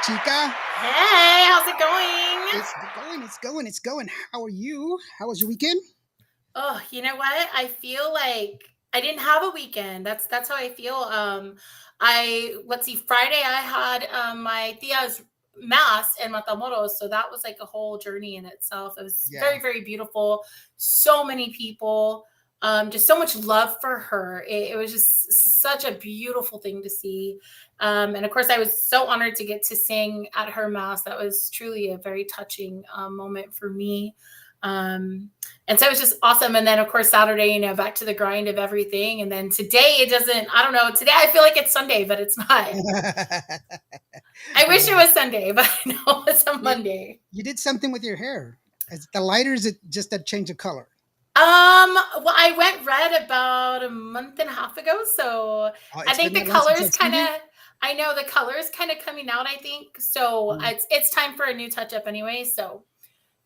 chica? Hey, how's it going? It's going. How are you? How was your weekend? Oh, you know what? I feel like I didn't have a weekend. That's how I feel. I let's see, Friday I had my tia's mass in Matamoros, so that was like a whole journey in itself. It was Yeah. very, very beautiful. So many people, just so much love for her. It was just such a beautiful thing to see. And of course, I was so honored to get to sing at her mass. That was truly a very touching moment for me. And so it was just awesome. And then of course Saturday, back to the grind of everything. And then today I don't know. Today I feel like it's Sunday, but it's not. I wish it was Sunday, but I know it's a Monday. You did something with your hair. Is the lighter, is it just a change of color? Well, I went red about a month and a half ago. So I think the colors I know the colors kind of coming out, I think. So it's time for a new touch up anyway. So,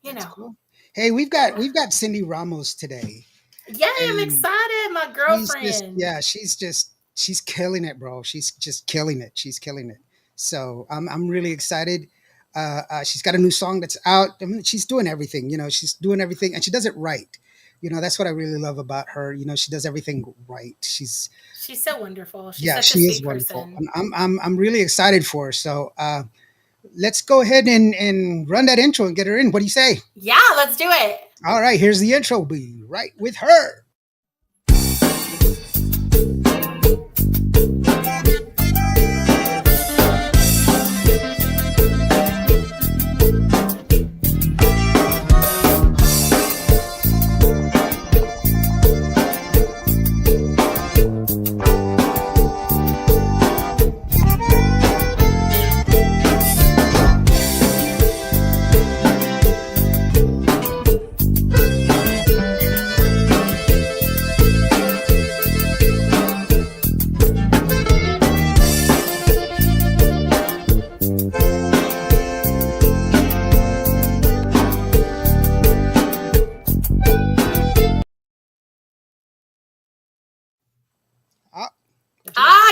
That's cool. Hey, we've got Cindy Ramos today. Yeah, I'm excited. My girlfriend. She's killing it, bro. She's just killing it. She's killing it. So I'm really excited. She's got a new song that's out. I mean, she's doing everything. She's doing everything, and she does it right. That's what I really love about her. She does everything right. She's so wonderful. She's she is wonderful. I'm really excited for her. So. Let's go ahead and run that intro and get her in. What do you say? Yeah, let's do it. All right, here's the intro. Be right with her.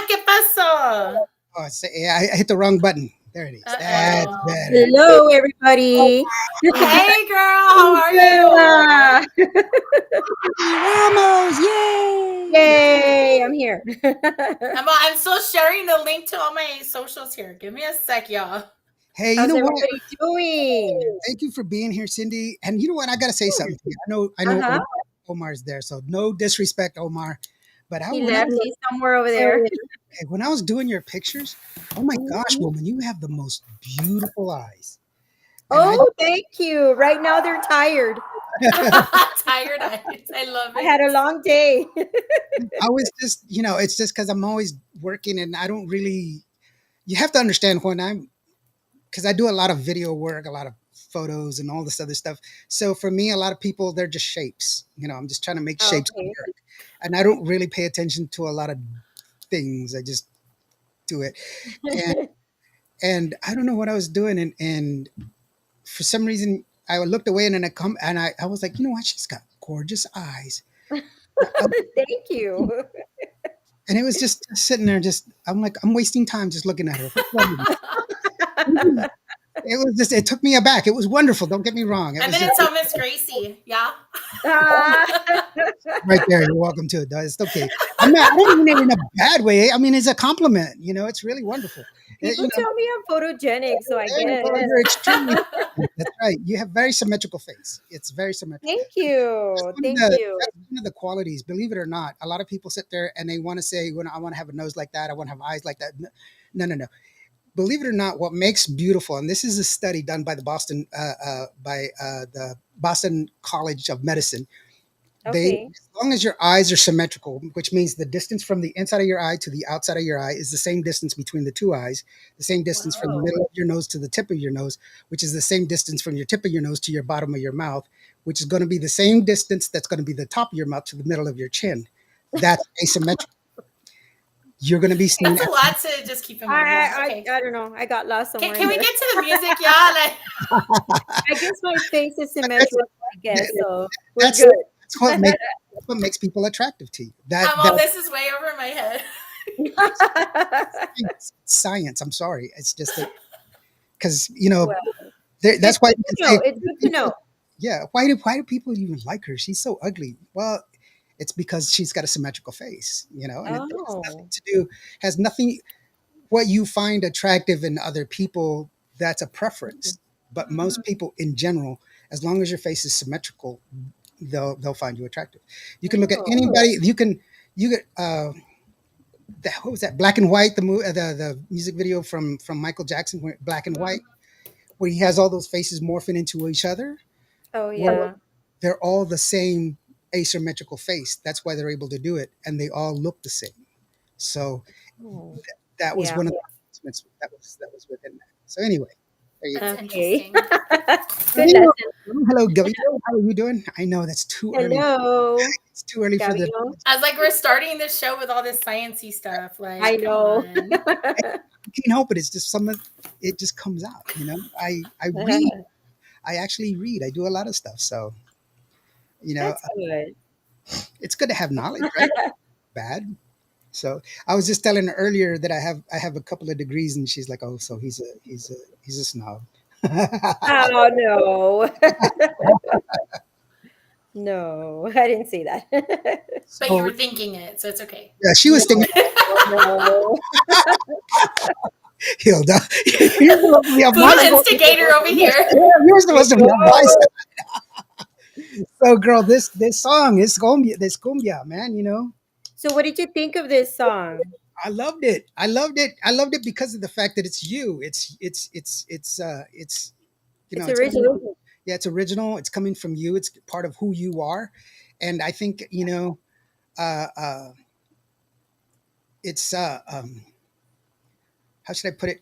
¿Qué pasó? Oh, I hit the wrong button. There it is. Uh-oh. That's better. Hello, everybody. Hey, girl. How are you? Ramos, yay! Yay, I'm here. I'm still sharing the link to all my socials here. Give me a sec, y'all. Hey, How's everybody doing? Thank you for being here, Cindy. And you know what? I got to say something. I know Omar's there, so no disrespect, Omar. But He's somewhere over there. When I was doing your pictures, oh my gosh, woman, you have the most beautiful eyes. And thank you. Right now they're tired. Tired eyes. I love it. I had a long day. I was just, it's just because I'm always working and I don't really, you have to understand because I do a lot of video work, a lot of photos and all this other stuff. So for me, a lot of people, they're just shapes. I'm just trying to make shapes work. And I don't really pay attention to a lot of things. I just do it. And I don't know what I was doing. And for some reason, I looked away and then I was like, you know what? She's got gorgeous eyes. Thank you. And it was just sitting there, I'm like, I'm wasting time just looking at her. It took me aback. It was wonderful. Don't get me wrong. And then it's all Miss Gracie. Yeah. Right there. You're welcome to it. It's okay. I don't mean it in a bad way. I mean, it's a compliment. It's really wonderful. People tell me I'm photogenic, so I get it. You're extremely. That's right. You have very symmetrical face. It's very symmetrical. Thank you. That's one of the qualities. Believe it or not, a lot of people sit there and they want to say, "I want to have a nose like that. I want to have eyes like that." No. Believe it or not, what makes beautiful, and this is a study done by the Boston College of Medicine. Okay. As long as your eyes are symmetrical, which means the distance from the inside of your eye to the outside of your eye is the same distance between the two eyes, the same distance from the middle of your nose to the tip of your nose, which is the same distance from your tip of your nose to your bottom of your mouth, which is going to be the same distance that's going to be the top of your mouth to the middle of your chin. That's asymmetrical. You're going to be seeing. That's a lot to just keep in mind. I don't know. I got lost somewhere. Can we get to the music, y'all? I guess my face is symmetrical, so we're good. That's what makes people attractive to you. This is way over my head. Science. I'm sorry. It's just that because Well, that's it's why good you to can know. say, It's good to know. yeah, why do people even like her? She's so ugly. Well, it's because she's got a symmetrical face, and it has nothing Oh. to do, has nothing, what you find attractive in other people, that's a preference. But most people in general, as long as your face is symmetrical, they'll find you attractive. You can look at Oh. anybody. You get what was that, Black and White, the music video from Michael Jackson, Black and White, where he has all those faces morphing into each other. Oh Well, yeah. they're all the same asymmetrical face. That's why they're able to do it, and they all look the same. So Oh. that was Yeah. one of the announcements that was within that. So anyway, there you go. That's Okay. interesting. Good Hello, lesson. hello, Gavito. How are you doing? I know that's too early. Hello, It's too early for the. Gabino. I was like, we're starting this show with all this sciencey stuff. I Like, come know. on. I can't help it. It's just it just comes out. I read. I actually read. I do a lot of stuff. So That's good. it's good to have knowledge, right? Bad. So I was just telling her earlier that I have a couple of degrees, and she's like, "Oh, so he's a snob." Oh no. No, I didn't say that. But you So were thinking it, so it's okay. yeah, she was No, thinking, no. Hilda, you're supposed to be on my Little side. instigator over here. You're supposed to be on my No. side. So, girl, this song is cumbia. This cumbia, man. So what did you think of this song? I loved it. I loved it. I loved it because of the fact that it's you. It's it's coming. original. Yeah, it's original. It's coming from you. It's part of who you are, and I think uh, uh, it's how should I put it?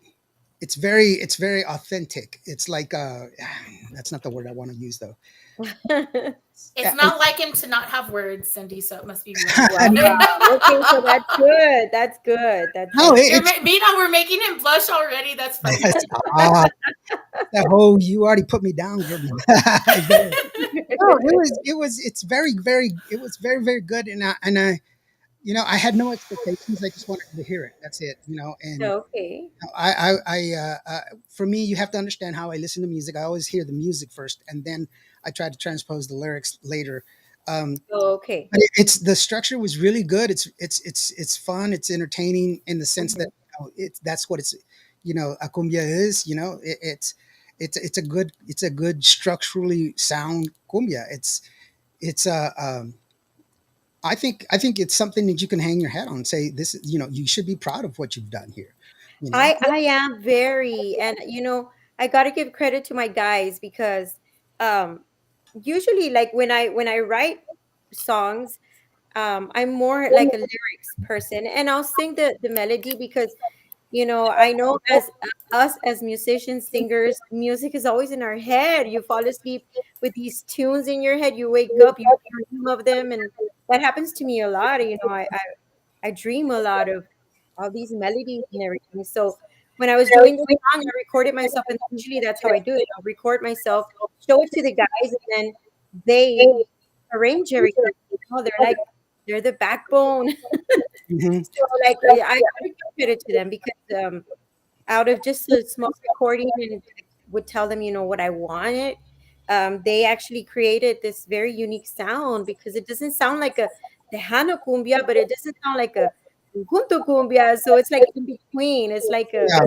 It's very authentic. It's like that's not the word I want to use though. It's not like him to not have words, Cindy, so it must be Wow. really good. Okay, so that's good. That's good. That's No, good. Mina, we're making him blush already. That's funny. stop. That whole you already put me down, girl. No, it was very, very good, and I I had no expectations. I just wanted to hear it. That's it, and Okay. for me, you have to understand how I listen to music. I always hear the music first, and then I try to transpose the lyrics later. Okay. But it's the structure was really good. It's fun. It's entertaining in the sense that Mhm. that's what it's a cumbia is. It's a good structurally sound cumbia. It's I think it's something that you can hang your hat on and say this. You should be proud of what you've done here. You know. I am very, and I got to give credit to my guys because um usually, like, when I write songs, I'm more like a lyrics person, and I'll sing the melody because I know, as us as musicians, singers, music is always in our head. You fall asleep with these tunes in your head, you wake up, you dream of them, and that happens to me a lot. I dream a lot of all these melodies and everything. So when I was doing this song, I recorded myself, and usually that's how I do it. I'll record myself, show it to the guys, and then they arrange everything. They're the backbone. Mhm. So, like, I gotta give credit to them because out of just a small recording, and would tell them what I wanted, they actually created this very unique sound because it doesn't sound like a Tejano cumbia, but it doesn't sound like a Conjunto cumbia. So it's like in between. It's like a Yeah,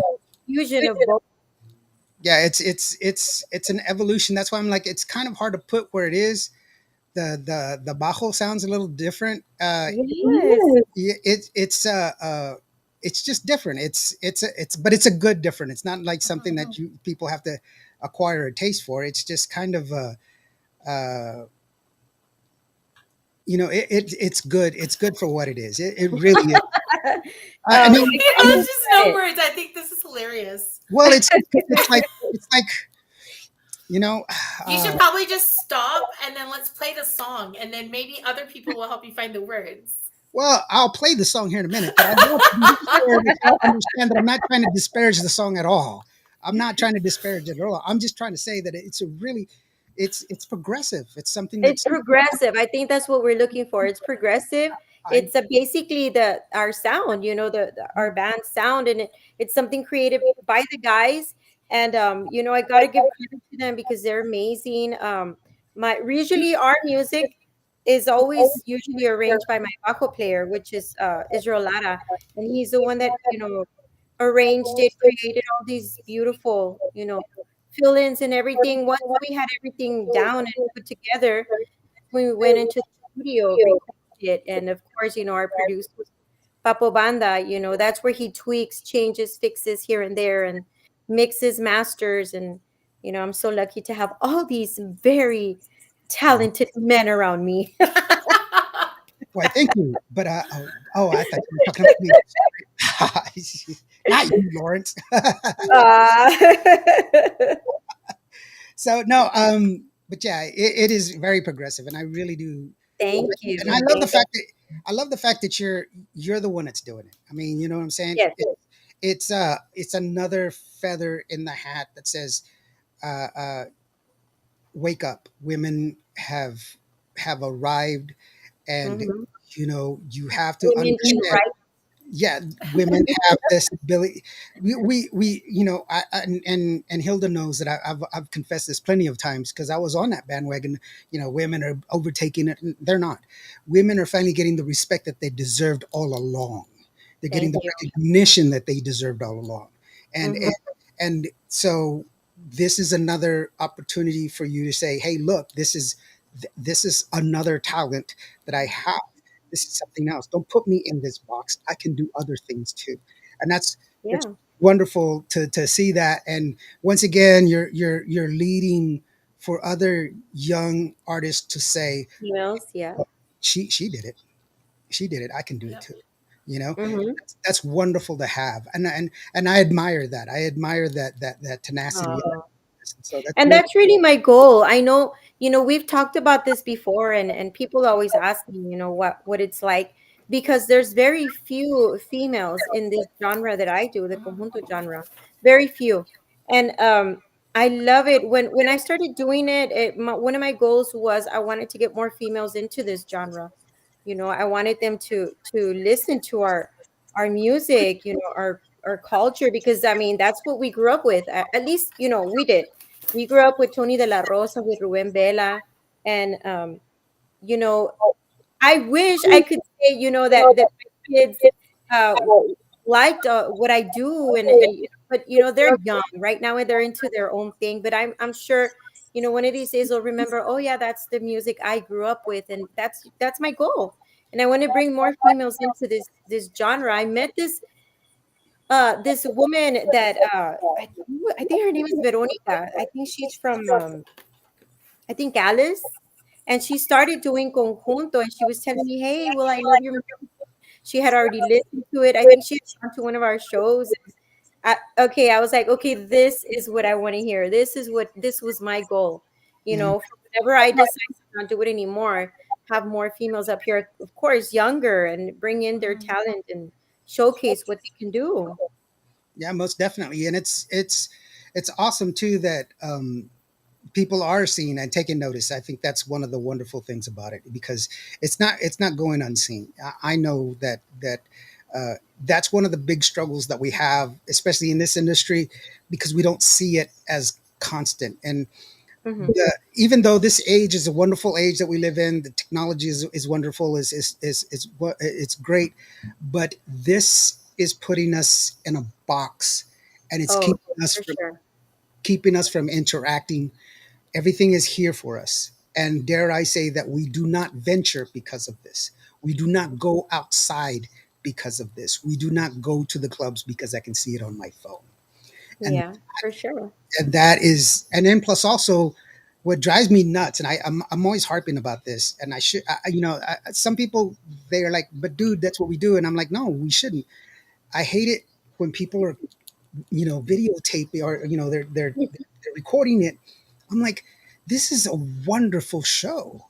fusion of both. yeah. It's an evolution. That's why I'm like it's kind of hard to put where it is. The bajo sounds a little different. Yes. It's just different. But it's a good different. It's not like something that people have to acquire a taste for. It's just kind of uh, it's good. It's good for what it is. It really is. I Oh, mean, I I There's give mean, just no credit. words. I think this is hilarious. well, it's like you know, You should uh, probably just stop and then let's play the song, and then maybe other people will help you find the words. well, I'll play the song here in a minute, but I want to make sure that y'all understand that I'm not trying to disparage the song at all. I'm not trying to disparage it at all. I'm just trying to say that it's progressive. It's something It's that's progressive. I think that's what we're looking for. It's progressive. I It's basically the our sound, our band sound, and it's something created by the guys. And I got to give credit to them because they're amazing. My usually our music is always usually arranged by my bajo player, which is Israel Lara, and he's the one that arranged it, created all these beautiful fill-ins and everything. Once we had everything down and put together, we went into the studio, recorded it, and of course, our producer Papo Banda, that's where he tweaks, changes, fixes here and there, and mixes, masters. And, I'm so lucky to have all these very talented men around me. Why, thank you. But I thought you were talking about me. Not you, Lawrence. Ah. So no, but yeah, it is very progressive, and I really do. Thank And you. I love the Thank fact that you're the one that's doing it. I mean, you know what I'm saying? Yes. It's another feather in the hat that says, uh, uh, "Wake up, women have arrived," and Mhm. you have to Women need understand. rights. Yeah, women have this ability. We and Hilda knows that I've confessed this plenty of times because I was on that bandwagon. Women are overtaking it. They're not. Women are finally getting the respect that they deserved all along. They're getting Thank the you. recognition that they deserved all along, and Mhm. and so this is another opportunity for you to say, "Hey, look, this is another talent that I have. This is something else. Don't put me in this box. I can do other things too." And that's Yeah. wonderful to see that. And once again, you're leading for other young artists to say, Females. Yeah. she did it. She did it. I can do it Yep. too. You know, Mhm. that's wonderful to have, and I admire that. I admire that tenacity. So that's And really that's really my goal. I know, we've talked about this before, and people always ask me, what it's like, because there's very few females in this genre that I do, the conjunto genre. Very few. And I love it. When I started doing it, one of my goals was I wanted to get more females into this genre. I wanted them to listen to our music, our culture, because I mean that's what we grew up with. At least, we did. We grew up with Tony de la Rosa, with Ruben Vela, and you know, I wish I could say, that my kids uh, liked what I do, but they're young right now and they're into their own thing. But I'm sure, one of these days they'll remember. Oh yeah, that's the music I grew up with, and that's my goal. And I want to bring more females into this genre. I met this woman that I think her name is Veronica. I think she's from I think Alice, and she started doing conjunto, and she was telling me, "Hey, well, I love your." She had already listened to it. I think she had gone to one of our shows. Okay, I was like, okay, this is what I want to hear. This was my goal. mhm. For whenever I decide to not do it anymore, have more females up here, of course, younger, and bring in their Mhm. talent and showcase what they can do. Yeah, most definitely. And it's awesome too that people are seeing and taking notice. I think that's one of the wonderful things about it because it's not going unseen. I know that uh, that's one of the big struggles that we have, especially in this industry, because we don't see it as constant. And Hmm. even though this age is a wonderful age that we live in, the technology is wonderful, is what it's great, but this is putting us in a box, and it's Oh, keeping us for from sure. interacting. Everything is here for us. And dare I say that we do not venture because of this. We do not go outside because of this. We do not go to the clubs because I can see it on my phone. And Yeah, for sure. that is, and then plus also what drives me nuts, and I'm always harping about this, and I should, some people, they're like, but dude, that's what we do. And I'm like, no, we shouldn't. I hate it when people are, videotaping or, they're recording it. I'm like, this is a wonderful show.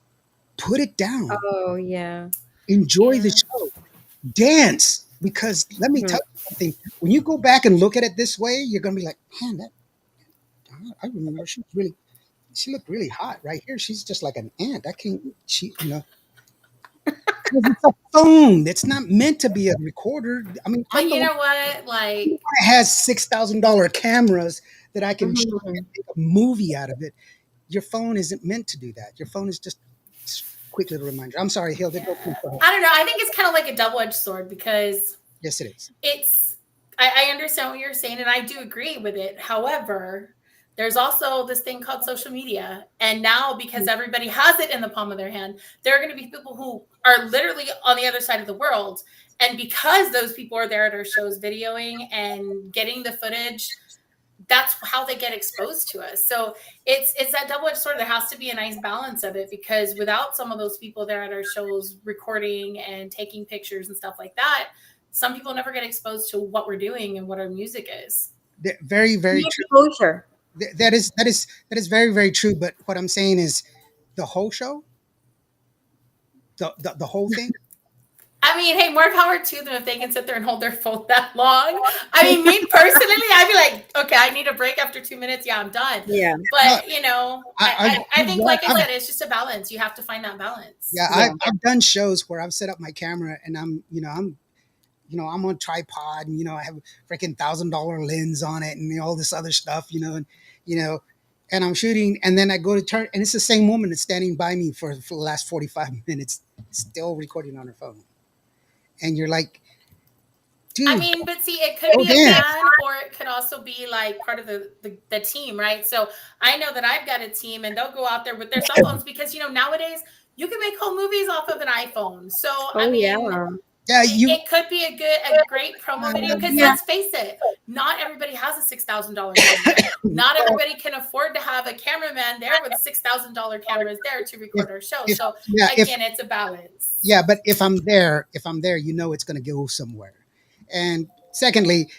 Put it down. Oh, yeah. Enjoy the Yeah. show. Dance. Because let me Mhm. tell you something. When you go back and look at it this way, you're gonna be like, man, I remember she looked really hot right here. She's just like an ant. I can't she you know because it's a phone. It's not meant to be a recorder. I mean, But I'm the you one know what? Like, that has $6,000 cameras that I can show and Mhm. make a movie out of it. Your phone isn't meant to do that. Your phone is just quick little reminder. I'm sorry, Hilda. Yeah. Go please go ahead. I don't know. I think it's kind of like a double-edged sword because Yes, it is. it's I understand what you're saying and I do agree with it. However, there's also this thing called social media. And now because everybody has it in the palm of their hand, there are going to be people who are literally on the other side of the world. And because those people are there at our shows videoing and getting the footage, that's how they get exposed to us. So it's that double-edged sword. There has to be a nice balance of it because without some of those people there at our shows recording and taking pictures and stuff like that, some people never get exposed to what we're doing and what our music is. Very, The very true. exposure. That is very, very true. But what I'm saying is, the whole show, the whole thing. I mean, hey, more power to them if they can sit there and hold their phone that long. I mean, me personally, I'd be like, okay, I need a break after 2 minutes. Yeah, I'm done. Yeah. No, But I think, like I I've said, it's just a balance. You have to find that balance. yeah, Yeah. I've done shows where I've set up my camera and I'm on tripod and I have a freaking $1,000 lens on it and all this other stuff, and you know, and I'm shooting and then I go to turn and it's the same woman that's standing by me for the last 45 minutes, still recording on her phone, and you're like, I dude, mean, but see, it could go be a dance. fan or it could also be like part of the team, right? So I know that I've got a team and they'll go out there with their cell phones because, nowadays you can make whole movies off of an iPhone. So, I Oh yeah. mean, Yeah, it could be a great promo video because Yeah. let's face it, not everybody has a $6,000 camera. Not everybody can afford to have a cameraman there with $6,000 cameras there to if record our show. if So yeah if again, it's a balance. yeah, but if I'm there, it's going to go somewhere. And secondly,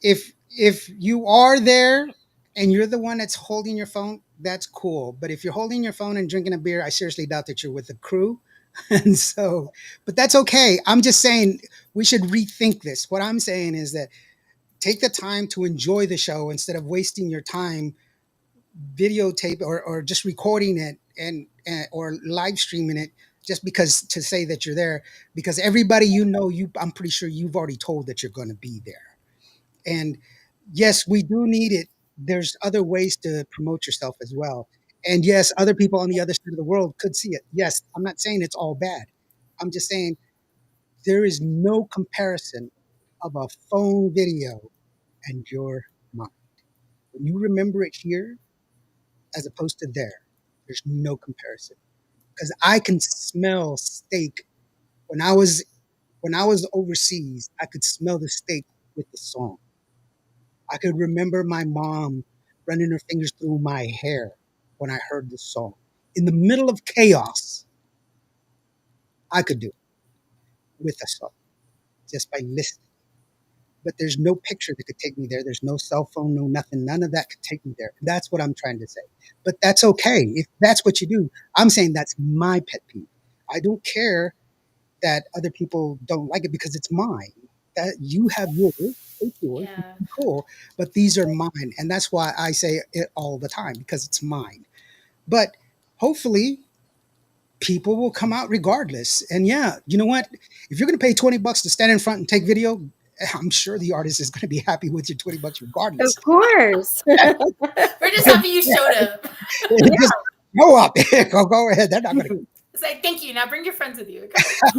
if you are there and you're the one that's holding your phone, that's cool. But if you're holding your phone and drinking a beer, I seriously doubt that you're with the crew. And so, but that's okay. I'm just saying we should rethink this. What I'm saying is that take the time to enjoy the show instead of wasting your time videotape or just recording it and or live streaming it just because to say that you're there, because everybody I'm pretty sure you've already told that you're going to be there. And yes, we do need it. There's other ways to promote yourself as well. And yes, other people on the other side of the world could see it. Yes, I'm not saying it's all bad. I'm just saying there is no comparison of a phone video and your mind. When you remember it here as opposed to there, there's no comparison. Because I can smell steak when I was overseas. I could smell the steak with the song. I could remember my mom running her fingers through my hair when I heard the song. In the middle of chaos, I could do it with a song just by listening. But there's no picture that could take me there. There's no cell phone, no nothing. None of that could take me there. That's what I'm trying to say. But that's okay. If that's what you do, I'm saying that's my pet peeve. I don't care that other people don't like it because it's mine. That you have yours, it's yours, Yeah. cool. But these are mine, and that's why I say it all the time because it's mine. But hopefully, people will come out regardless. And yeah, you know what? If you're going to pay $20 to stand in front and take video, I'm sure the artist is going to be happy with your $20 Of regardless. course. We're just happy you showed up. Just go up, go ahead. They're not going to. It's like, thank you. Now bring your friends with you.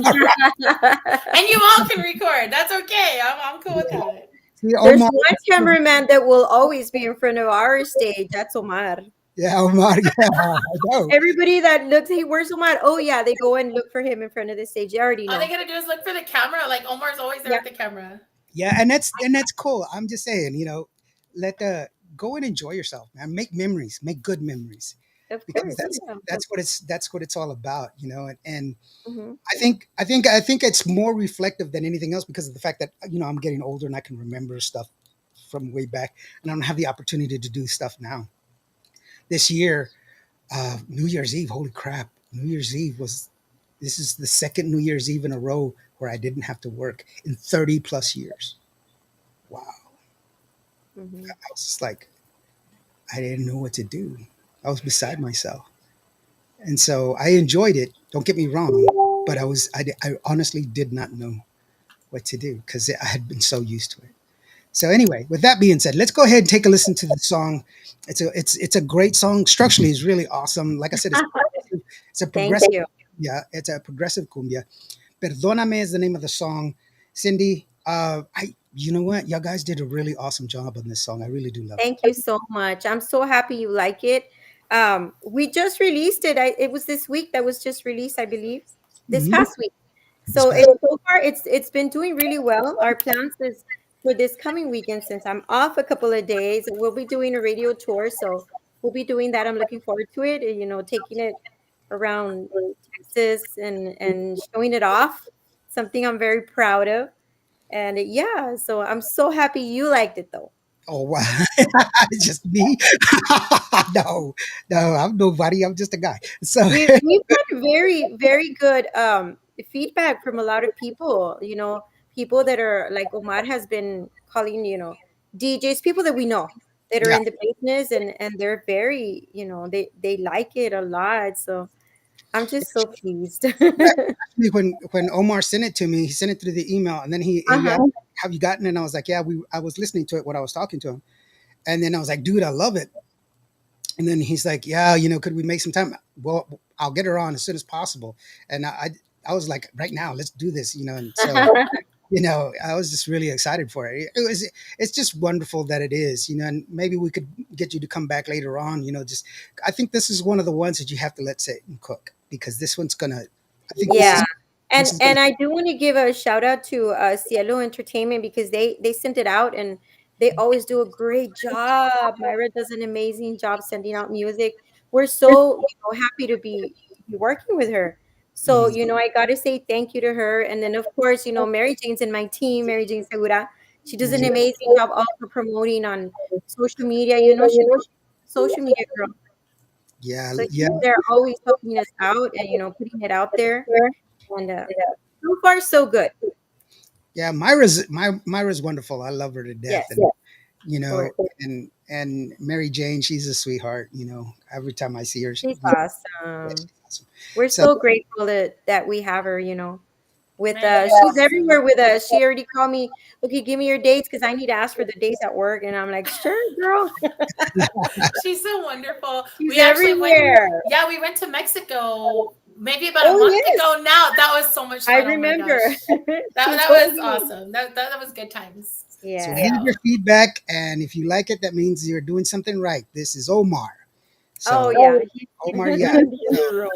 And you all can record. That's okay. I'm cool with that. See, There's Omar, one cameraman that will always be in front of our stage. That's Omar. yeah, Omar, yeah, I know. Everybody that looks, hey, where's Omar? Oh yeah, they go and look for him in front of the stage. They already All know. they gotta do is look for the camera. Like Omar's always there Yeah. with the camera. Yeah, and that's cool. I'm just saying, let go and enjoy yourself, man. Make memories, make good memories, Of because course. that's Yeah. that's what it's all about, and Mhm. I think it's more reflective than anything else because of the fact that I'm getting older and I can remember stuff from way back, and I don't have the opportunity to do stuff now. This year, New Year's Eve, holy crap! New Year's Eve this is the second New Year's Eve in a row where I didn't have to work in 30 plus years. Wow. Mhm. I was just like, I didn't know what to do. I was beside myself. And so I enjoyed it. Don't get me wrong, but I honestly did not know what to do because I had been so used to it. So anyway, with that being said, let's go ahead and take a listen to the song. It's a great song. Structurally, it's really awesome. Like I said, it's a Thank progressive. you. Yeah, it's a progressive cumbia. Perdóname is the name of the song. Cindy, I you know what? Y'all guys did a really awesome job on this song. I really do love it. Thank you so much. I'm so happy you like it. We just released it. It was this week that was just released, I believe, this Mhm. past week. This So past- so far it's been doing really well. Our plans is for this coming weekend, since I'm off a couple of days, we'll be doing a radio tour. So we'll be doing that. I'm looking forward to it. Taking it around Texas and showing it off. Something I'm very proud of. And yeah, so I'm so happy you liked it though. Oh wow, it's just me. No, no, I'm nobody. I'm just a guy. So We've got very, very good feedback from a lot of people, people that are like Omar has been calling, DJs, people that we know that are yeah, in the business, and they're very, they like it a lot. So I'm just so pleased. actually, when Omar sent it to me, he sent it through the email, and then he Uh-huh. asked, "Have you gotten it?" And I was like, "Yeah, we." I was listening to it when I was talking to him, and then I was like, "Dude, I love it." And then he's like, "Yeah, could we make some time?" Well, I'll get her on as soon as possible. And I was like, "Right now, let's do this," And so I was just really excited for it. It's just wonderful that it is, and maybe we could get you to come back later on. Just I think this is one of the ones that you have to let sit and cook because this one's gonna. I think Yeah. this And is gonna. and I do want to give a shout out to Cielo Entertainment, because they sent it out, and they always do a great job. Myra does an amazing job sending out music. We're so happy to be working with her. So, Mhm. I got to say thank you to her. And then, of course, Mary Jane's in my team, Mary Jane Segura. She does an Mhm. amazing job also promoting on social media. She's a social media girl. Yeah, So yeah, she's there always helping us out and, putting it out there. And so far, so good. yeah. Myra's wonderful. I love her to death, Yes, and you of course. know, and Mary Jane, she's a sweetheart. Every time I see her, She's yeah, awesome. she's awesome. We're So so grateful that we have her, with Mary is she's awesome. everywhere with us. She already called me, okay, give me your dates because I need to ask for the dates at work. And I'm like, sure, girl. She's so wonderful. She's We actually went, everywhere. yeah, we went to Mexico maybe about a Oh, month yes, ago now. That was so much I fun. Oh my remember. gosh. That She that told was me. awesome. That was good times. So Yeah. we have your So feedback, and if you like it, that means you're doing something right. This is Omar. Oh, So yeah. He's Omar, yeah, in the room.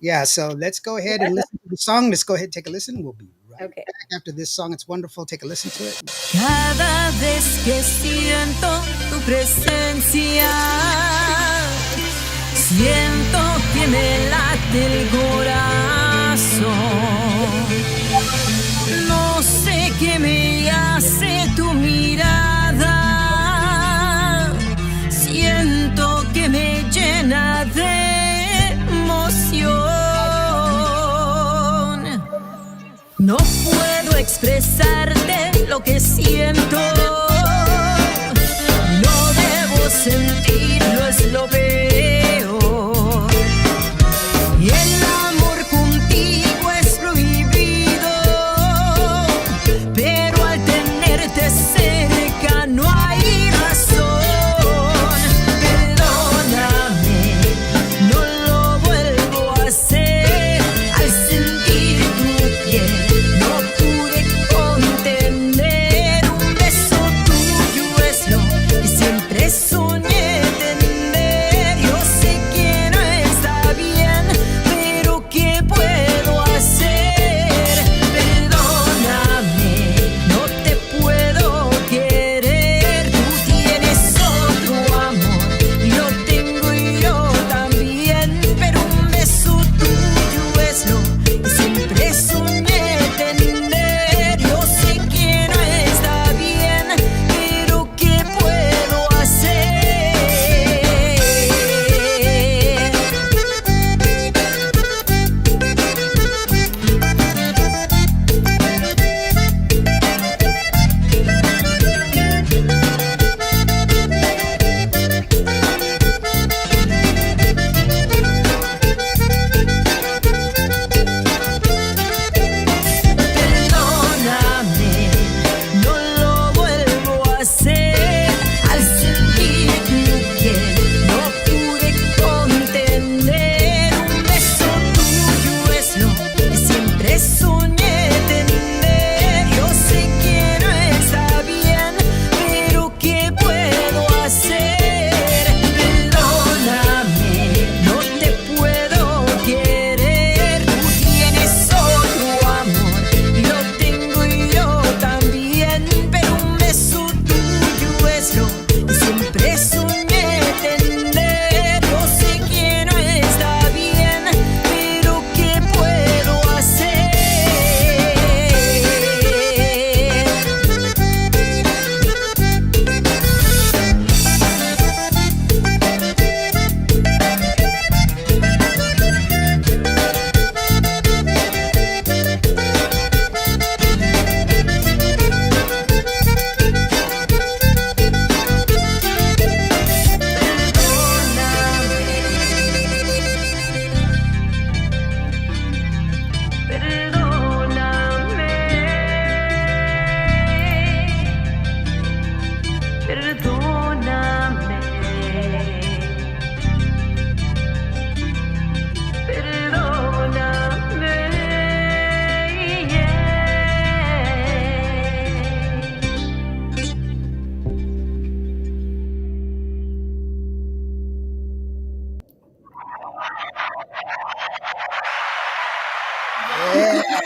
yeah. So let's go ahead and listen to the song. Let's go ahead and take a listen. We'll be right Okay. back after this song. It's wonderful. Take a listen to it. Cada vez que siento tu presencia, siento que me late el corazón. No sé qué me hace tu mirada, siento que me llena de emoción. No puedo expresarte lo que siento. No debo sentirlo, es lo peor. Y el amor contigo es prohibido. Pero al tenerte cerca no hay razón. Perdóname, no lo vuelvo a hacer. Al sentir tu piel no pude contener. Un beso tuyo es lo que siempre soñé tener. Yo sé que no está bien, pero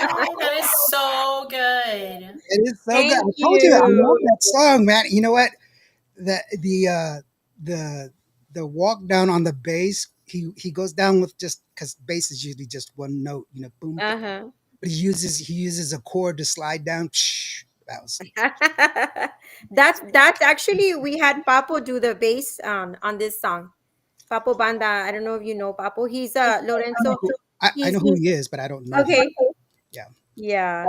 Oh, that is so good. It is so good. Thank I told you I you. love that song, man. You know what? The the walk down on the bass. He goes down with just because bass is usually just one note, boom. Uh-huh. But he uses a chord to slide down. Psh, that was That's actually we had Papo do the bass on this song. Papo Banda. I don't know if you know Papo. He's I know Lorenzo. I know who He's he is, but I don't know him. okay. Yeah. Yeah.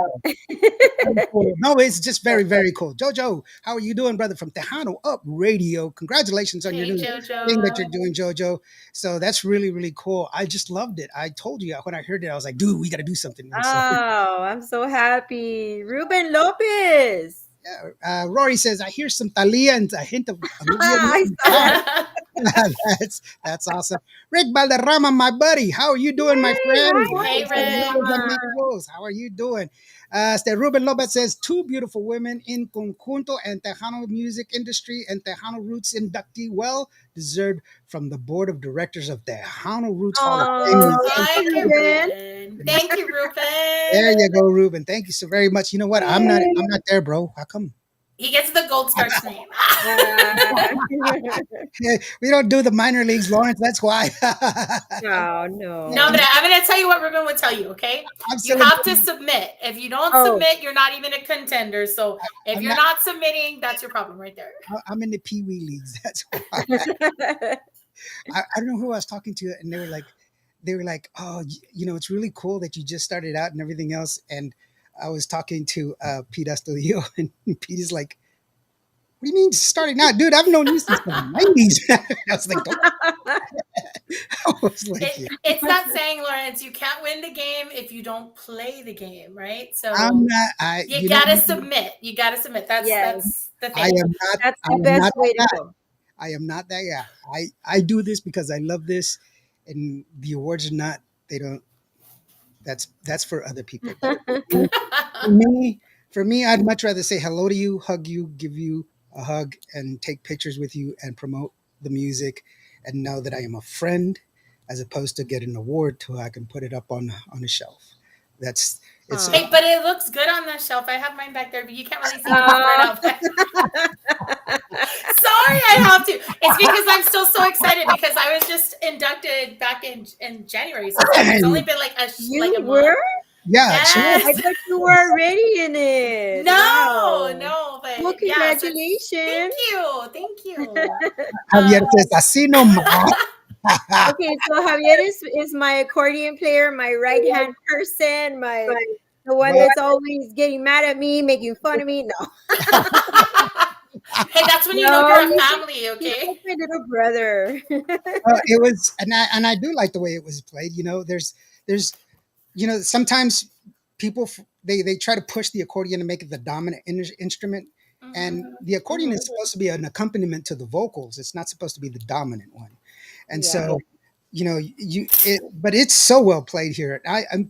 Very cool. No, it's just very, very cool. Jojo, how are you doing, brother? From Tejano Up Radio. Congratulations on your Hey, new thing that you're JoJo. doing, Jojo. So that's really, really cool. I just loved it. I told you when I heard it, I was like, dude, we got to do something, man. So Oh, I'm so happy. Ruben Lopez. yeah, Rory says, I hear some Thalia and a hint of Olivia I Newton. saw that. That's awesome. Rick Valderrama, my buddy, how are you doing, my Yay! friend? Hi, Hey, Rick Rick. Rama. amigos, how are you doing? Ruben Lopez says, two beautiful women in Conjunto and Tejano music industry and Tejano Roots inductee, well deserved from the board of directors of Tejano Roots Hall of Fame. Oh, thank Thank you, you, Ruben. Ruben. Thank you, There Ruben. you go, Ruben. Thank you so very much. You know what? I'm not there, bro. How come? He gets the gold star tonight. Ah. We don't do the minor leagues, Lawrence. That's why. Oh No, no. but I'm going to tell you what Ruben would tell you, okay? I'm You still in. have to submit. If you don't Oh. submit, you're not even a contender. So if I'm you're not. not submitting, that's your problem right there. I'm in the Pee Wee leagues. That's why. I don't know who I was talking to, and they were like, oh, it's really cool that you just started out and everything else. And I was talking to Pete Astudillo, and Pete is like, what do you mean starting out, dude? I've known you since the '90s. I was like, I was like, yeah. It's that saying, Lawrence, you can't win the game if you don't play the game, right? I'm So not. I you gotta submit. You gotta submit. Yes, That's the I thing. am not. that's I the am best not way that to guy. go. I am not that guy. I do this because I love this, and the awards are not. They don't. That's for other people. But for me, I'd much rather say hello to you, hug you, give you a hug, and take pictures with you and promote the music, and know that I am a friend, as opposed to get an award to I can put it up on a shelf. That's it's. Hey, Oh. but it looks good on the shelf. I have mine back there, but you can't really see because it's Oh. blurred out. Sorry, I have to. It's because I'm still so excited because I was just inducted back in January. So it's only been like You a month. were? Yeah, sure. I Yes. thought you were already in it. No, Wow. no, Well, but yeah. So congratulations. thank you. Javier Um, says, así nomás. Okay, so Javier is my accordion player, my right hand person, the one Well, that's always getting mad at me, making fun of me. No, hey, that's when you know no, you're a he's family, he's okay? like my little brother. it was, and I do like the way it was played. There's sometimes people they try to push the accordion and make it the dominant instrument, and Mhm. the accordion is supposed to be an accompaniment to the vocals. It's not supposed to be the dominant one, and Yeah, so but it's so well played here.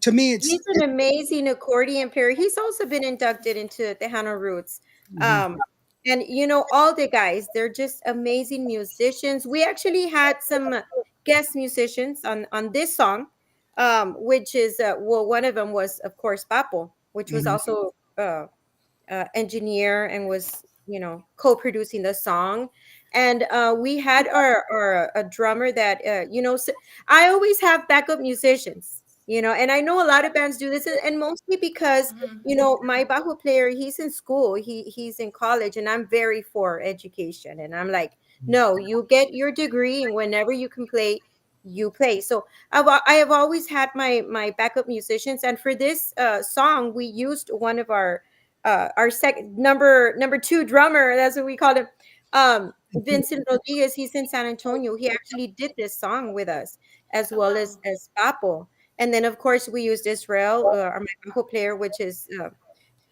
To me, he's an amazing accordion player. He's also been inducted into Tejano Roots. Mhm. Um, and all the guys, they're just amazing musicians. We actually had some guest musicians on this song, which is well, one of them was of course Papo, which was Mhm. also engineer and was co-producing the song. And we had our a drummer that I always have backup musicians, and I know a lot of bands do this, and mostly because Mhm. my bajo player, he's in school, he's in college, and I'm very for education, and I'm like, no, you get your degree, and whenever you can play, you play. So I have always had my backup musicians, and for this song we used one of our second number two drummer. That's what we called him. Vincent Rodriguez. He's in San Antonio. He actually did this song with us, as Oh well wow. as Papo. And then of course we used Israel, our Mexico player, which is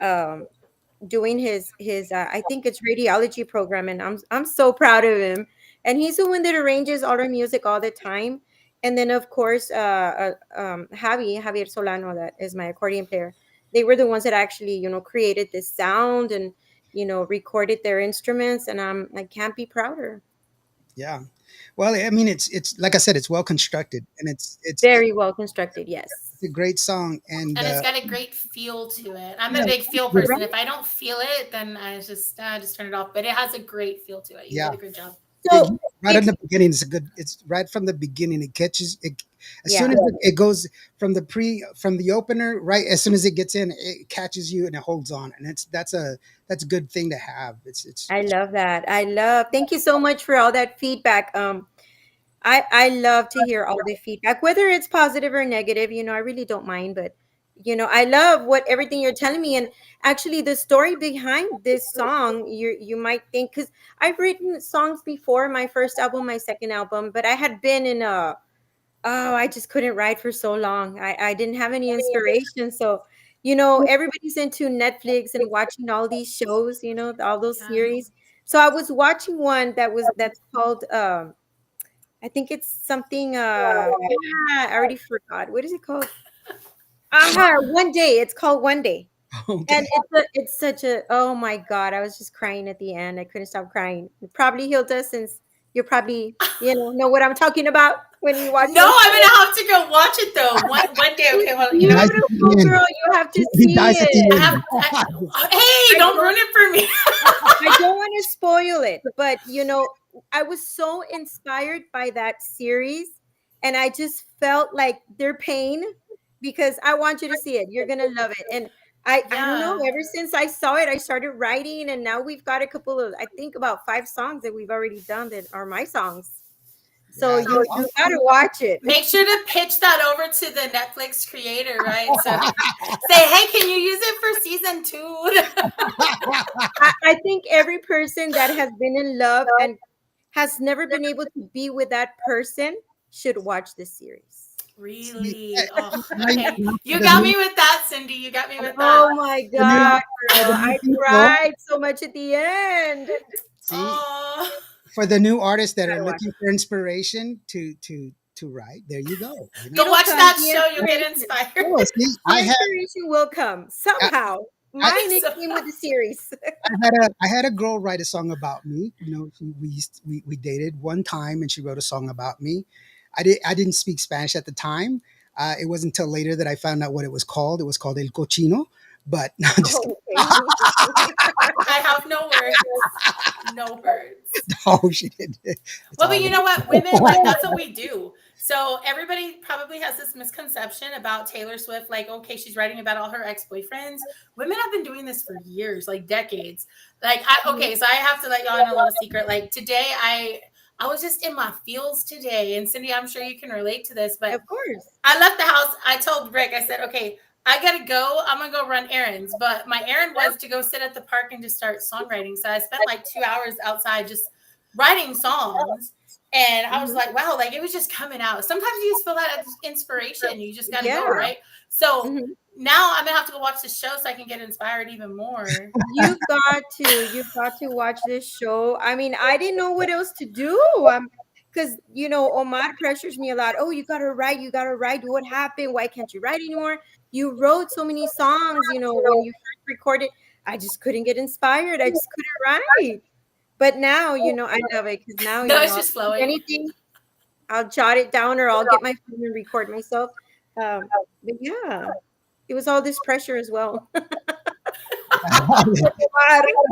um, doing his I think it's radiology program, and I'm so proud of him. And he's the one that arranges all our music all the time. And then of course Javier Solano, that is my accordion player. They were the ones that actually created this sound and recorded their instruments, and I can't be prouder. Yeah. Well, I mean, it's like I said, it's well constructed, and Very well constructed. Yes. it's a great song, and And it's got a great feel to it. I'm a yeah, big feel yeah, person. If I don't feel it, then I just turn it off. But it has a great feel to it. You yeah. did a good job. So Right in if the beginning, it's a good. It's right from the beginning. It catches it as soon yeah, as it goes from the opener. Right as soon as it gets in, it catches you and it holds on, and that's a good thing to have. I love that. I love. Thank you so much for all that feedback. I love to hear all the feedback, whether it's positive or negative. I really don't mind, but I love what everything you're telling me. And actually, the story behind this song, you might think, because I've written songs before, my first album, my second album, but I had been in a I just couldn't write for so long. I didn't have any inspiration. So, everybody's into Netflix and watching all these shows, all those Yeah. series. So I was watching one that's called I think it's something I already forgot. What is it called? One Day. It's called One Day. And Okay. it's such a, oh my God, I was just crying at the end. I couldn't stop crying. Probably Hilda, since you probably, know what I'm talking about when you watch No, those I'm shows. gonna have to go watch it though. One day, It's okay. Well, He dies at beautiful, the end. girl. You have to He see dies at the I it. have. end. Hey, I don't don't ruin it for me. I don't want to spoil it, but I was so inspired by that series, and I just felt like their pain, because I want you to see it. You're gonna love it. And I don't know, Yeah. ever since I saw it, I started writing, and now we've got a couple of, I think, about 5 songs that we've already done that are my songs. So Yeah, you that's you awesome. gotta watch it. Make sure to pitch that over to the Netflix creator, right? So say, hey, can you use it for season 2? I think every person that has been in love and has never been able to be with that person should watch this series. See, Really? Oh, now, okay. now for You the got new me with that, Cindy. You got me with that. Oh my the new God, for girl. the new I people. cried so much at the end. See, Oh, for the new artists that are Gotta watch looking it. for inspiration to write, there you go. go It'll watch come. that show. You'll get inspired. Oh, see, The inspiration will come I, somehow. I, Mine, it So- came with the series. I had a girl write a song about me. We dated one time, and she wrote a song about me. I didn't speak Spanish at the time. It wasn't until later that I found out what it was called. It was called El Cochino. But no, I'm just kidding. Oh, okay. I have no words. No words. No, she didn't. It's Well, but all you good. know what? Women, like, that's what we do. So everybody probably has this misconception about Taylor Swift, like, okay, she's writing about all her ex-boyfriends. Women have been doing this for years, like decades. Like, okay, so I have to let y'all in a little secret. Like today, I was just in my feels today. And Cindy, I'm sure you can relate to this, but Of course. I left the house. I told Rick, I said, okay, I gotta go. I'm gonna go run errands. But my errand was to go sit at the park and just start songwriting. So I spent like 2 hours outside just writing songs. And I was Mhm. like, wow, like it was just coming out. Sometimes you just feel that inspiration. You just gotta go, Yeah. right? So Mhm. now I'm gonna have to go watch the show so I can get inspired even more. You've got to watch this show. I mean, I didn't know what else to do. Because Omar pressures me a lot. Oh, you gotta write. You gotta write. What happened? Why can't you write anymore? You wrote so many songs. When you first recorded, I just couldn't get inspired. I just couldn't write. But now, I love it, because now, No, it's I'll just think flowing. anything, I'll jot it down, or I'll get my phone and record myself. But yeah, it was all this pressure as well.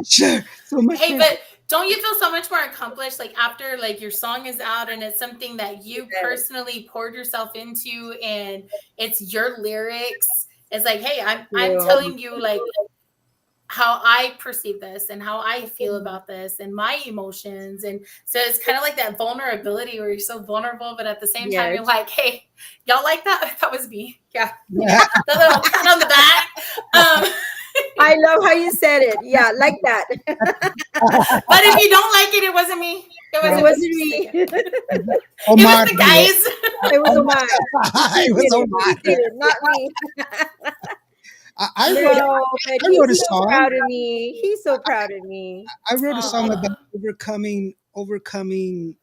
Sure. So much Hey, fun. but don't you feel so much more accomplished like after like your song is out and it's something that you personally poured yourself into and it's your lyrics? It's like, hey, I'm Yeah. telling you like how I perceive this and how I feel about this and my emotions. And so it's kind of like that vulnerability where you're so vulnerable, but at the same time, you're Yes. like, hey, y'all like that? That was me. Yeah. Yeah. The little pat on the back. I love how you said it. Yeah, like that. But if you don't like it, it wasn't me. It It wasn't wasn't me. me. It Omar was the did it. guys. It was Omar. It was He Omar. did it, not me. I wrote No, but I wrote a he's so song. proud of me. He's so proud of me. I wrote a song about Aw. overcoming,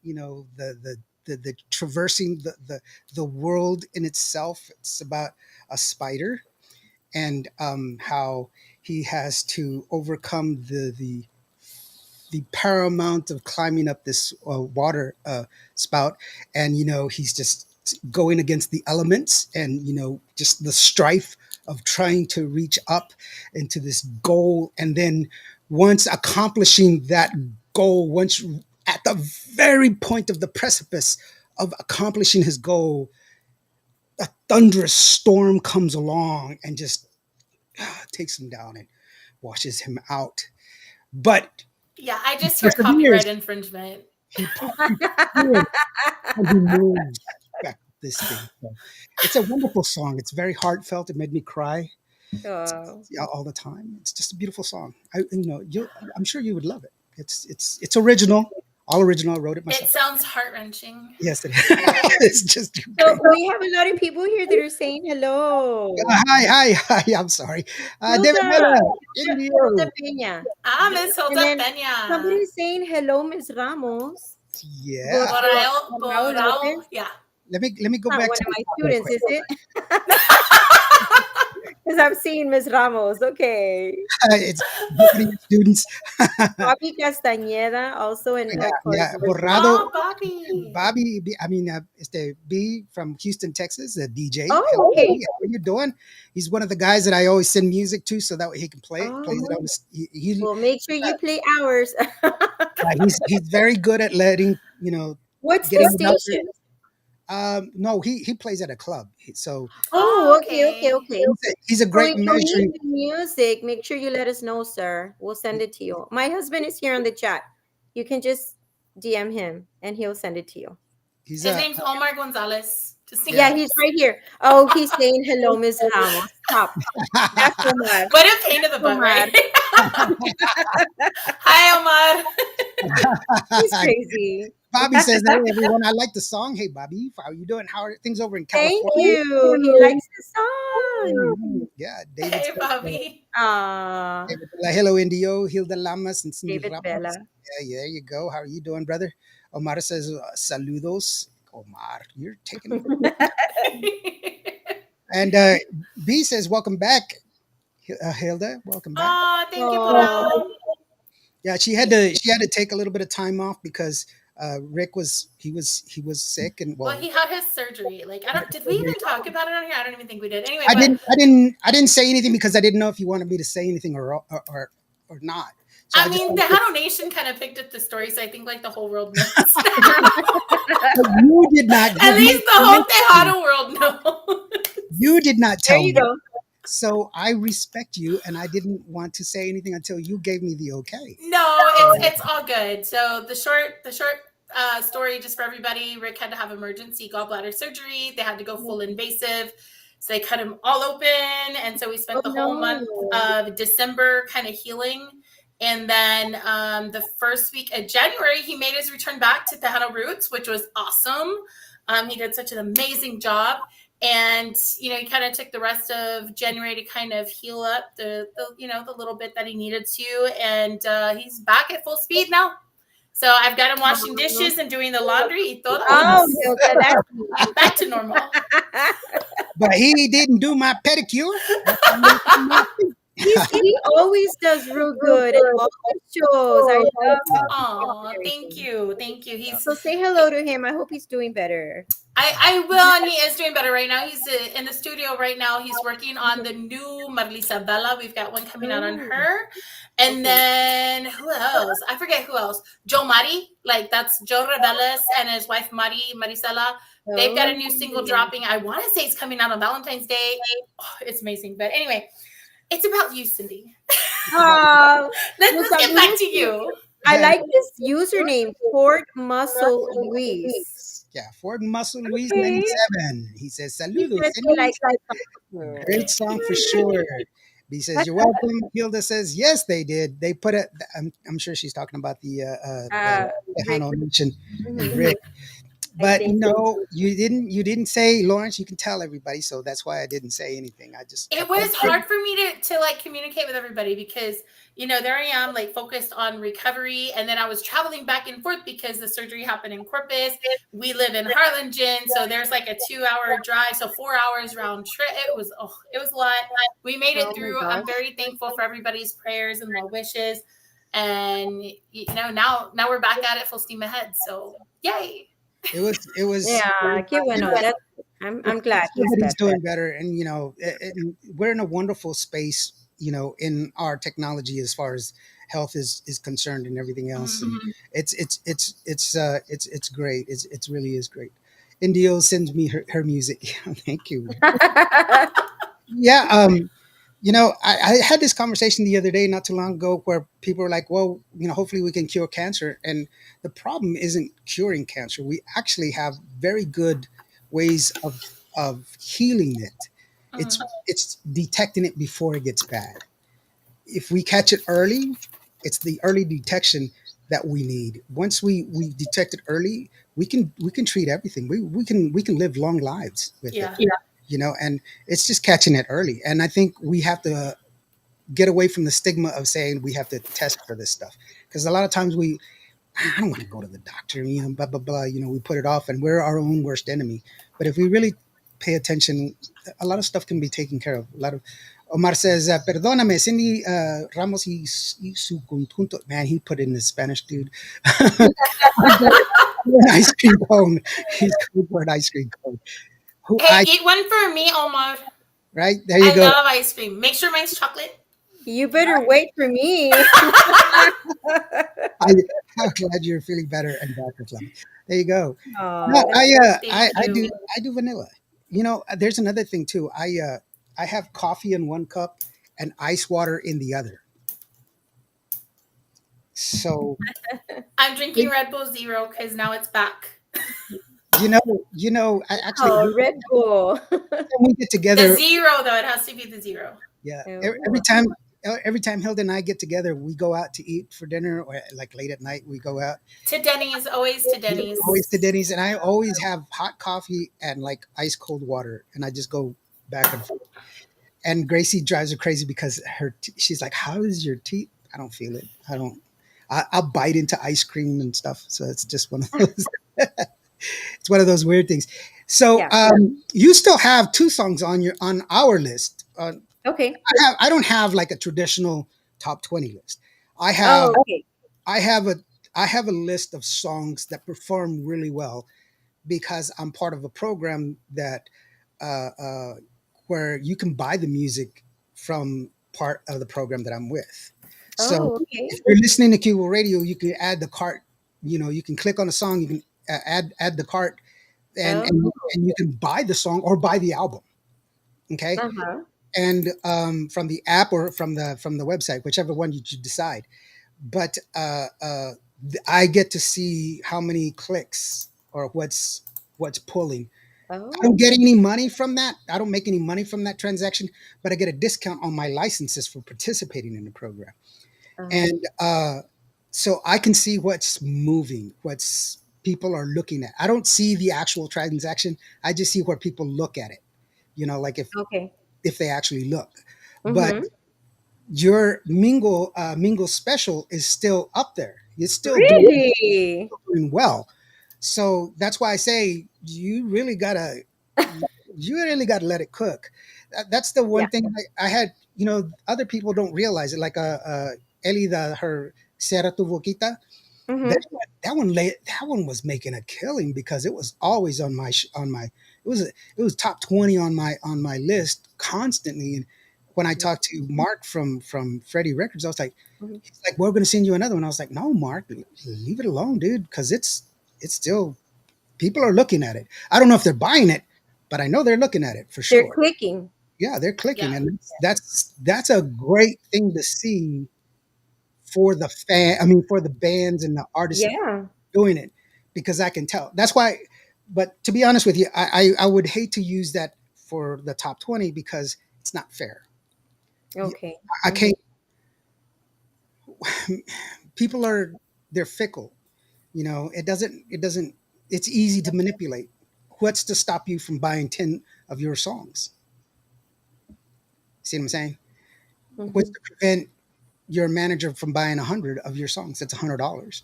the traversing the world in itself. It's about a spider, and how he has to overcome the paramount of climbing up this water spout, and he's just going against the elements, and just the strife of trying to reach up into this goal, and then once accomplishing that goal, once at the very point of the precipice of accomplishing his goal, a thunderous storm comes along and just takes him down and washes him out. But Yeah, I just hear perseveres. copyright infringement. He perseveres and he moves back this thing. So it's a wonderful song. It's very heartfelt. It made me cry Oh. all the time. It's just a beautiful song. I'm sure you would love it. It's original, all original. I wrote it It myself. sounds heart-wrenching. Yes, it is. It's just So great. we have a lot of people here that are saying hello. Hi. I'm sorry. David Hilda, Miller, Hilda Indio. Peña. Miss And Hilda then Peña. somebody's saying hello, Miss Ramus. Yeah. Raul Raul, Lopez. yeah. Let me go Not back one to of my the top real students, quick. is it? Because I'm seeing Miss Ramos. Okay. It's Japanese students. Bobby Castañeda also, and of course, Yeah, Rick Borrado. Oh, Bobby. Bobby, it's the B from Houston, Texas, the DJ. Oh, Hello, okay. how are you doing? He's one of the guys that I always send music to, so that way he can play it. Plays it Oh, on his, he well, make sure you play ours. he's very good at letting What's the getting it out there. station? No, he plays at a club, so Oh, okay. he's a So great if you measuring. need music, make sure you let us know, sir. We'll send it to you. My husband is here on the chat. You can just DM him and he'll send it to you. He's His name's Omar Gonzalez. Yeah, he's right here. Oh, he's saying hello, Miss Ramos. Stop. That's Omar. What a pain in the butt, right? Hi, Omar. He's crazy. Bobby says, "Hey everyone, I like the song. Hey Bobby, how are you doing? How are things over in California?" Thank you. He likes the song. Yeah, David. Hey, says, Bobby. David, hello, Indio, Hilda Lamas, and Cindy David Ramos. Bella. Yeah, there you go. How are you doing, brother? Omar says, "Saludos." Omar, you're taking over. And B says, "Welcome back, Hilda. Welcome back." Oh, thank you, Oh. Coral. Yeah, she had to take a little bit of time off because Rick was sick, and Well, he had his surgery. Like, did we even talk about it on here? I don't even think we did. Anyway, I didn't say anything because I didn't know if you wanted me to say anything or not. So I mean, the Tejano Nation kind of picked up the story, so I think like the whole world knows. you did not. At least the whole Tejano world knows. You did not tell There you me. go. So I respect you, and I didn't want to say anything until you gave me the okay. No, it's all good. So the short story, just for everybody, Rick had to have emergency gallbladder surgery. They had to go full invasive. So they cut him all open. And so we spent the whole month of December kind of healing. And then the first week of January, he made his return back to Tejano Roots, which was awesome. He did such an amazing job. And, he kind of took the rest of January to kind of heal up the little bit that he needed to. And he's back at full speed now. So I've got him washing dishes and doing the laundry. Oh, Hilda, that's Back to normal. But he didn't do my pedicure. he always does real good at all the shows. I love him. Oh, thank you. So say hello to him. I hope he's doing better. I will, and he is doing better right now. He's in the studio right now. He's working on the new Marlisa Bella. We've got one coming out on her. And then who else? I forget who else. Joe Mari, that's Joe Reveles and his wife Maricela. They've got a new single dropping. I want to say it's coming out on Valentine's Day. Oh, it's amazing. But anyway, it's about you, Cindy. Oh, Let's get back to you. I like this username, Ford Muscle Luis. Yeah, Ford Muscle Luis Okay. 97. He says, He "Saludos." says he likes Great song for sure. He says, "You're welcome." Hilda says, "Yes, they did. They put it." I'm sure she's talking about the Tejano Nation and Rick. But think so. you didn't say, Lawrence. You can tell everybody, so that's why I didn't say anything. It was hard for me to communicate with everybody because there I am focused on recovery, and then I was traveling back and forth because the surgery happened in Corpus. We live in Harlingen, so there's a 2-hour drive, so 4 hours round trip. It was a lot. We made it through. I'm very thankful for everybody's prayers and well wishes. And now we're back at it full steam ahead. So yay. It was Yeah, qué bueno. That's I'm glad he's everybody's better. doing better, and we're in a wonderful space, in our technology as far as health is concerned and everything else, and Mhm. it's great. It's really is great. Indio sends me her music. Thank you. Yeah. I had this conversation the other day, not too long ago, where people were like, well, hopefully we can cure cancer. And the problem isn't curing cancer. We actually have very good ways of healing it. It's Mhm. it's detecting it before it gets bad. If we catch it early, it's the early detection that we need. Once we detect it early, we can treat everything. We can live long lives with it. Yeah. And it's just catching it early. And I think we have to get away from the stigma of saying we have to test for this stuff, because a lot of times I don't want to go to the doctor, blah blah blah, we put it off, and we're our own worst enemy. But if we really pay attention, a lot of stuff can be taken care of. A lot of Omar says, perdóname, Cindy, Ramos y su conjunto. Man, he put in the Spanish, dude. An ice cream cone. He's going for an ice cream cone. Who Hey, I eat one for me, Omar. Right there you I go. love ice cream. Make sure mine's chocolate. You better wait for me. I, I'm glad you're feeling better and better, Flemmy. There you go. No, Oh, that's Thank you. I do vanilla. There's another thing too. I have coffee in one cup and ice water in the other. So I'm drinking Red Bull Zero because now it's back. you know, I actually oh, Red Bull. when we get The together. zero, though, it has to be the zero. Yeah, every Oh, time. Every time Hilda and I get together, we go out to eat for dinner, or like late at night, we go out. To Denny's, always to Always Denny's. to Denny's, and I always have hot coffee and like ice cold water, and I just go back and forth. And Gracie drives her crazy because she's like, "How is your teeth?" I don't feel it. I don't. I'll bite into ice cream and stuff. So it's just one of those. It's one of those weird things. So yeah. you still have two songs on our list. Okay. I don't have like a traditional top 20 list. I have Oh, okay. I have a I have a list of songs that perform really well because I'm part of a program that uh, uh, where you can buy the music from part of the program that I'm with. So Oh, okay. if you're listening to Qvo Radio, you can add the cart. You can click on a song. You can add the cart, and Oh, and you can buy the song or buy the album. Okay, uh-huh. and from the app or from the website, whichever one you decide. But I get to see how many clicks or what's pulling. I don't Oh, get any money from that. I don't make any money from that transaction, but I get a discount on my licenses for participating in the program. uh-huh. And so I can see what's moving, what's people are looking at. I don't see the actual transaction. I just see where people look at it. Like Okay. if they actually look. But Mm-hmm. your Mingle special is still up there. It's still Really? doing well. So that's why I say you really gotta let it cook. That's the Yeah. one thing I had. Other people don't realize it. Like Eli, her Cierra tu boquita. That Mm-hmm. that one was making a killing because it was always on my it was top 20 on my list constantly. And when I talked to Mark from Freddie Records, I was like, Mm-hmm. he's like, we're gonna send you another one. I was like, no, Mark, leave it alone, dude, because it's still people are looking at it. I don't know if they're buying it, but I know they're looking at it for They're sure. clicking. Yeah, they're clicking, Yeah. and that's a great thing to see for the fan. I mean, for the bands and the artists Yeah. doing it, because I can tell. That's why. But to be honest with you, I would hate to use that for the top 20 because it's not fair. Okay. I Mm-hmm. can't. People they're fickle. It doesn't. It's easy to manipulate. What's to stop you from buying 10 of your songs? See what I'm saying? What's Mm-hmm. to prevent your manager from buying 100 of your songs? That's $100.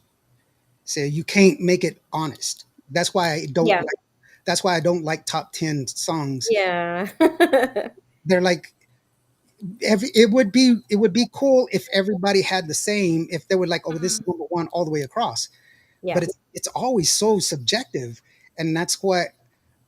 So you can't make it honest. That's why I don't Yeah. like. That's why I don't like top 10 songs. Yeah. They're like it would be cool if everybody had the same. If they were like, oh, this is Mhm. number one all the way across. Yeah. But it's always so subjective, and that's what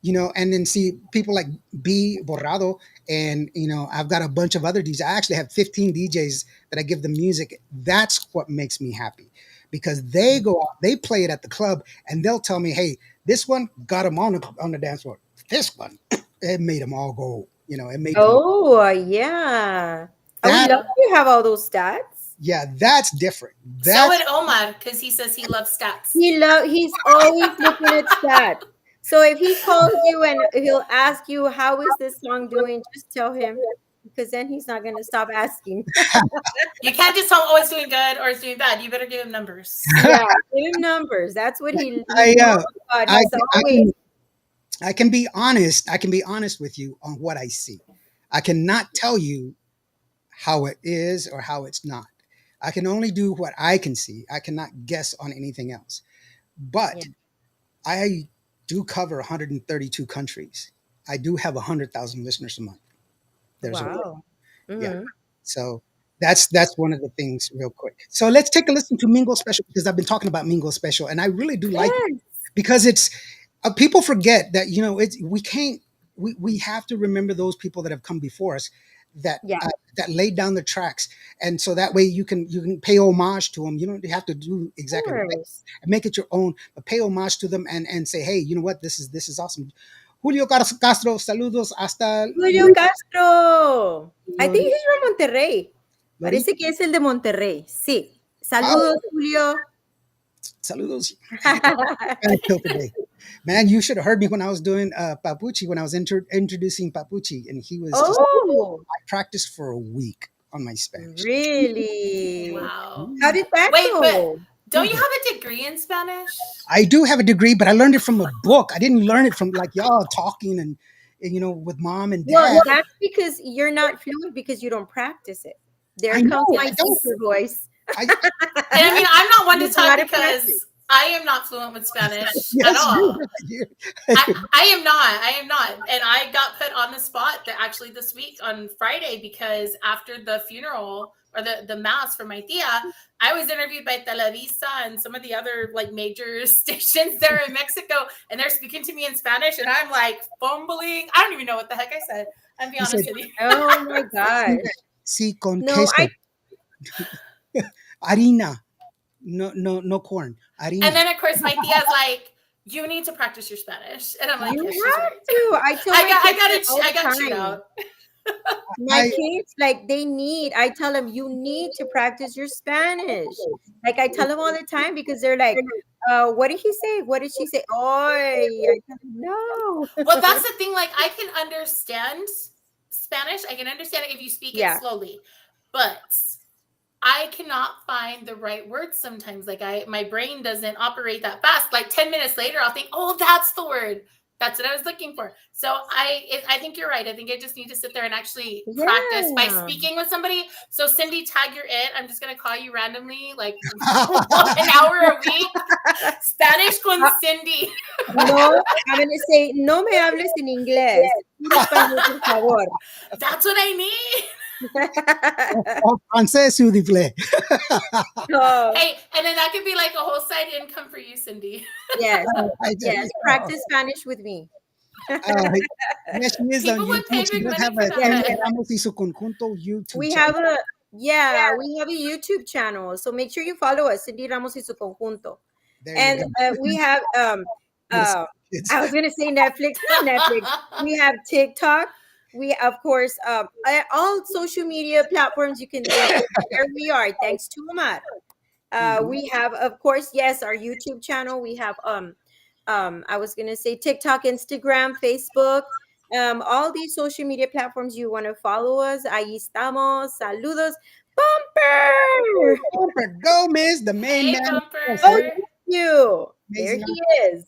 and then see people like B Borrado, and I've got a bunch of other DJs. I actually have 15 DJs that I give the music. That's what makes me happy, because they go out, they play it at the club, and they'll tell me, hey, this one got them on the dance floor. This one, it made them all go. It made them Oh, yeah. I would that. love Yeah. to have all those stats. Yeah, that's different. So That's would Omar, because he says he loves stats. He's always looking at stats. So if he calls you and he'll ask you how is this song doing, just tell him, because then he's not going to stop asking. You can't just tell him, oh, it's doing good or it's doing bad. You better give him numbers. Yeah, give him numbers. That's what he I knows about. I He's I always can be honest. I can be honest with you on what I see. I cannot tell you how it is or how it's not. I can only do what I can see. I cannot guess on anything else. yeah. But I do cover 132 countries. I do have 100,000 listeners a month. There's a Wow. yeah. Hmm. So that's one of the things real quick. So let's take a listen to Mingo Special, because I've been talking about Mingo Special and I really do like it, Yes. because it's people forget that it's we can't we have to remember those people that have come before us, that Yeah. that laid down the tracks, and so that way you can pay homage to them. You don't have to do Of exactly right, course. make it your own, but pay homage to them and say, hey, you know what, this is awesome. Julio Castro, saludos hasta Julio Castro. I think Lori, he's from Monterrey. Lori. Parece que es el de Monterrey. Sí. Ah, Saludos, Julio. saludos. I killed today. Man, you should have heard me when I was doing Papuchi, when I was introducing Papuchi, and he was just, Oh, I practiced for a week on my Spanish. really? Wow. How did that Wait, but go? don't you have a degree in Spanish? I do have a degree, but I learned it from a book. I didn't learn it from like y'all talking and with mom and Well, dad. that's because you're not fluent because you don't practice it. There I know, comes my I don't. teacher voice. I, And I mean, I'm not one to You talk gotta because practice. I am not fluent with Spanish at yes, all. you. I am not. I am not. And I got put on the spot that actually this week on Friday, because after the funeral or the mass for my tia, I was interviewed by Televisa and some of the other like major stations there in Mexico, and they're speaking to me in Spanish, and I'm like fumbling. I don't even know what the heck I said. I'm be You honest said, with you. Oh my gosh. sí, con No, queso. Harina. No corn. Harina. And then of course my tia's like, you need to practice your Spanish, and I'm like, you yes, she's have right. to. I tell my kids all I the got chewed time. out. My I kids, like, I tell them, you need to practice your Spanish. Like, I tell them all the time because they're like, what did he say? What did she say? Oh, I tell them, no. Well, that's the thing. Like, I can understand Spanish. I can understand it if you speak Yeah. it slowly, but I cannot find the right words sometimes. Like, my brain doesn't operate that fast. Like 10 minutes later, I'll think, oh, that's the word. That's what I was looking for. So I think you're right. I think I just need to sit there and actually practice by Yeah. speaking with somebody. So Cindy, tag your it. I'm just gonna call you randomly, like 1 hour a week. Spanish con Cindy. No, I'm going to say, no me hables en inglés. Puro español, por favor. That's what I need. oh, francés, s'il vous plaît. Oh, Hey, and then that could be like a whole side income for you, Cindy. yes, I did. yes. Practice Spanish with me. Yes, she is on People would pay YouTube. She big does money have for a that. Yes. Ramos y su Conjunto YouTube We channel. have we have a YouTube channel. So make sure you follow us, Cindy Ramos y su conjunto. There And you go. we have Yes, I was gonna say Netflix, not Netflix. We have TikTok. We of course all social media platforms you can think. There we are, thanks to Omar. We have, of course, yes, our YouTube channel. We have I was gonna say TikTok, Instagram, Facebook, all these social media platforms you want to follow us. Ahí estamos. Saludos, Bumper. Bumper Gomez, the main Hey, man. Bumper. Oh, thank you. There Amazing. he is.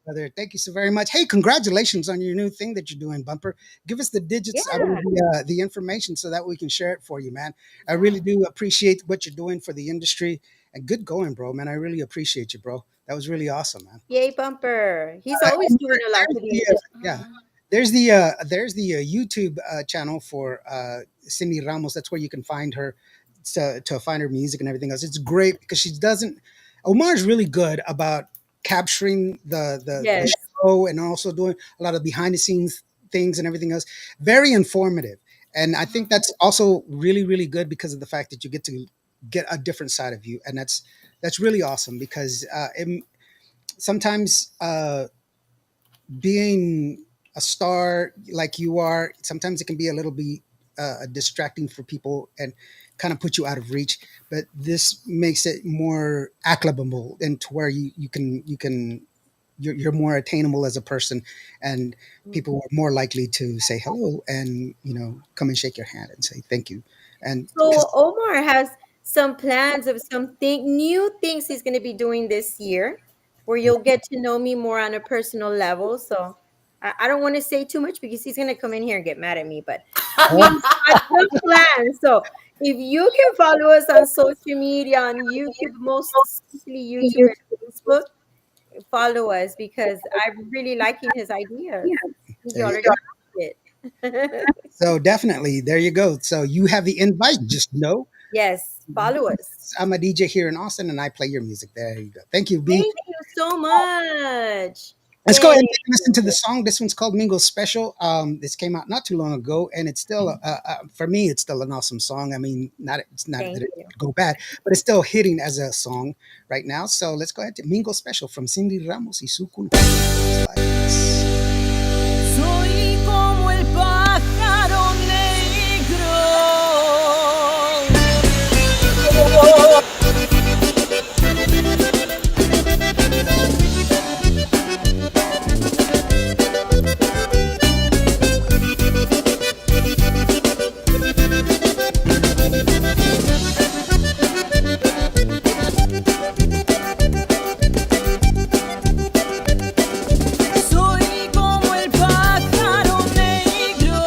Brother, thank you so very much. Hey, congratulations on your new thing that you're doing, Bumper. Give us the digits, Yeah. the information, so that we can share it for you, man. I really do appreciate what you're doing for the industry, and good going, bro, man. I really appreciate you, bro. That was really awesome, man. Yay, Bumper. He's always doing a lot for the industry. Yeah, there's the YouTube channel for Cindy Ramos. That's where you can find her to find her music and everything else. It's great because she doesn't. Omar is really good about capturing the Yes. show and also doing a lot of behind the scenes things and everything else. Very informative, and I think that's also really really good because of the fact that you get to get a different side of you, and that's really awesome because sometimes being a star like you are, sometimes it can be a little bit distracting for people and kind of put you out of reach. But this makes it more acclimatable and to where you're more attainable as a person, and people are more likely to say hello and come and shake your hand and say thank you. And So 'cause- Omar has some plans of something new things he's going to be doing this year, where you'll get to know me more on a personal level. So I don't want to say too much because he's going to come in here and get mad at me. But he's oh, got some plans. So if you can follow us on social media, on YouTube, most especially YouTube and Facebook, follow us because I'm really liking his ideas. I think you there you already go. like it. So definitely, there you go. So you have the invite. Just know Yes, follow us. I'm a DJ here in Austin, and I play your music. There you go. Thank you, B. Thank you so much. Let's go Yay. ahead and take a listen to the song. This one's called Mingo Special. This came out not too long ago, and it's still, for me, it's still an awesome song. I mean, it's not Thank that it you. would go bad, but it's still hitting as a song right now. So let's go ahead to Mingo Special from Cindy Ramos y su Conjunto. Soy como el pájaro negro. Soy como el pájaro negro.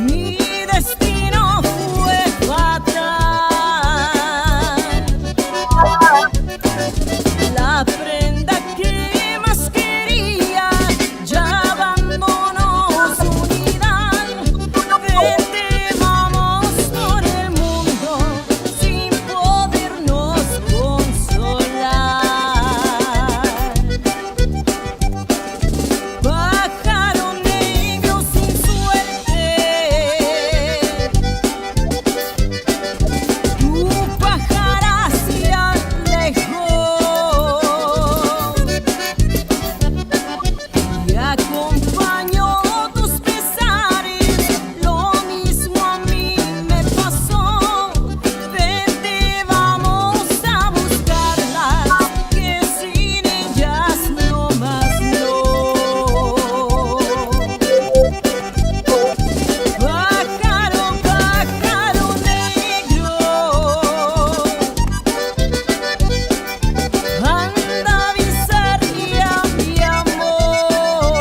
Mi destino fue fatal. La prenda que más quería ya abandonó su unidad. Vete, vamos por el mundo sin podernos consolar. Pájaro negro sin suerte, tu pájara se alejó y acompañó tus pesares. Lo mismo a mí me pasó. Vete, vamos a buscarlas, que sin ellas no más no. Pájaro, pájaro negro, anda a avisarle a mi amor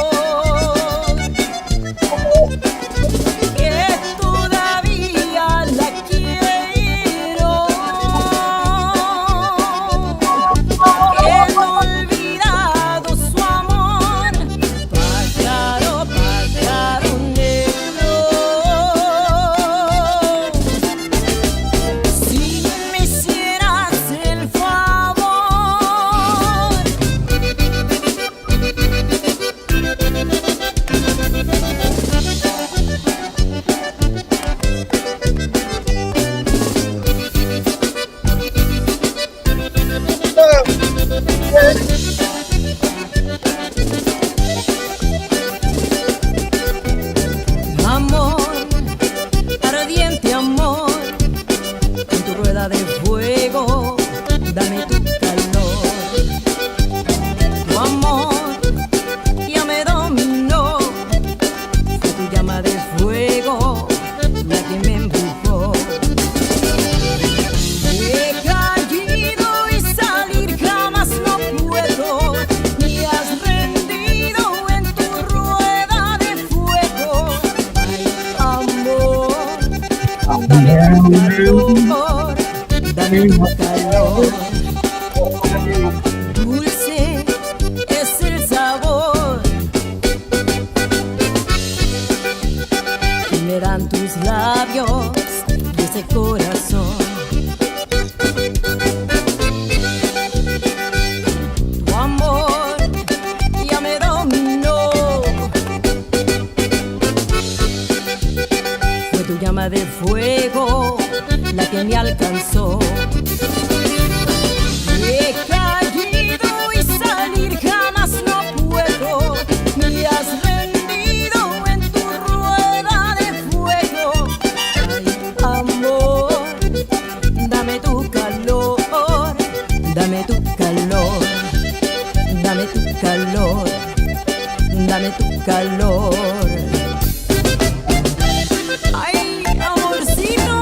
que todavía la quiero, que no he olvidado su amor. Pájaro, pájaro negro, si me hicieras el favor. Amor, ardiente amor, en tu rueda de fuego, dame tu calor. Tu amor ya me dominó, fue tu llama de fuego la que me empujó. He caído y salir jamás no puedo, y has rendido en tu rueda de fuego. Ay, amor, dame tu calor, dame tu calor. Dulce es el tiemblan tus labios y ese corazón. Tu amor ya me dominó. Fue tu llama de fuego la que me alcanzó. He caído y salir jamás no puedo. Me has rendido en tu rueda de fuego. Ay, amor, dame tu calor, dame tu calor, dame tu calor, dame tu calor. Ay, amorcito.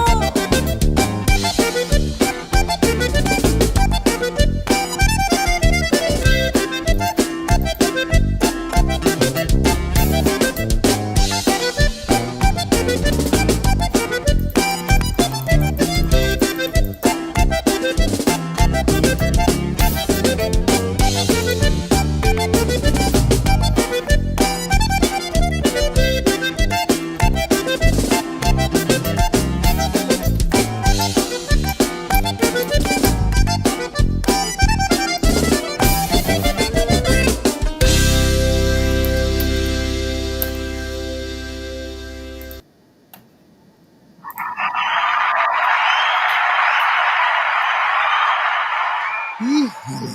Híjole.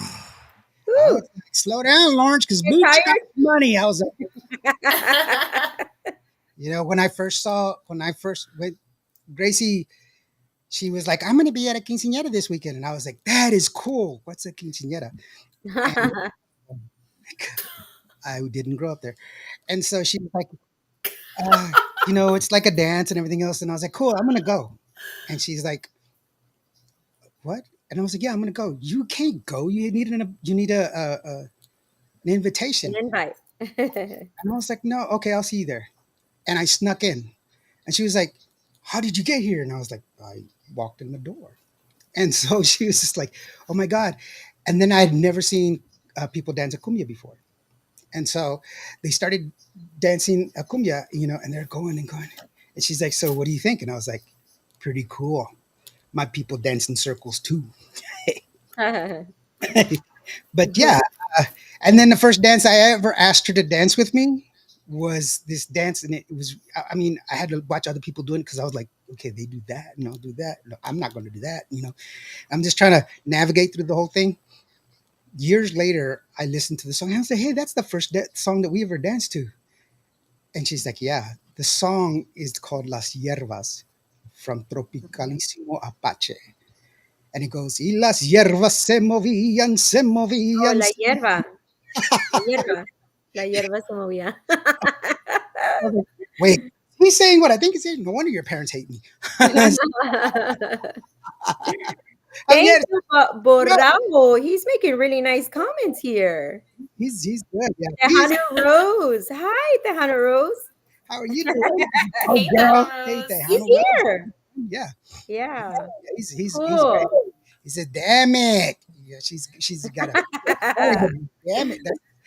I was like, slow down, Lawrence, because You're Boots got tired? money. I was like, when I first went, Gracie, she was like, I'm going to be at a quinceañera this weekend. And I was like, that is cool. What's a quinceañera? And I didn't grow up there. And so she was like, it's like a dance and everything else. And I was like, cool, I'm going to go. And she's like, what? And I was like, yeah, I'm going to go. You can't go. You need an invitation. An invite. And I was like, no, okay, I'll see you there. And I snuck in. And she was like, how did you get here? And I was like, I walked in the door. And so she was just like, oh my God. And then I had never seen people dance a cumbia before. And so they started dancing a cumbia, and they're going and going. And she's like, so what do you think? And I was like, pretty cool. My people dance in circles too. But yeah. And then the first dance I ever asked her to dance with me was this dance. And it was, I had to watch other people doing it because I was like, okay, they do that and I'll do that. No, I'm not going to do that. I'm just trying to navigate through the whole thing. Years later, I listened to the song and I was like, hey, that's the first song that we ever danced to. And she's like, yeah, the song is called Las Hierbas from Tropicalísimo Apache. And it goes, y las hierbas se movían, se movían. Oh, la hierba. La hierba. La hierba se movía. Wait, he's saying what I think he's saying. No wonder your parents hate me. Thank you, Borramo. He's making really nice comments here. He's good. Yeah. Tejano Rose. Hi, Tejano Rose. How are you doing? Hey, girl. Ramos. Hey, Tejano. He's here. Yeah. Yeah. He's Cool. great. He said, damn it. Yeah, she's got a damn it.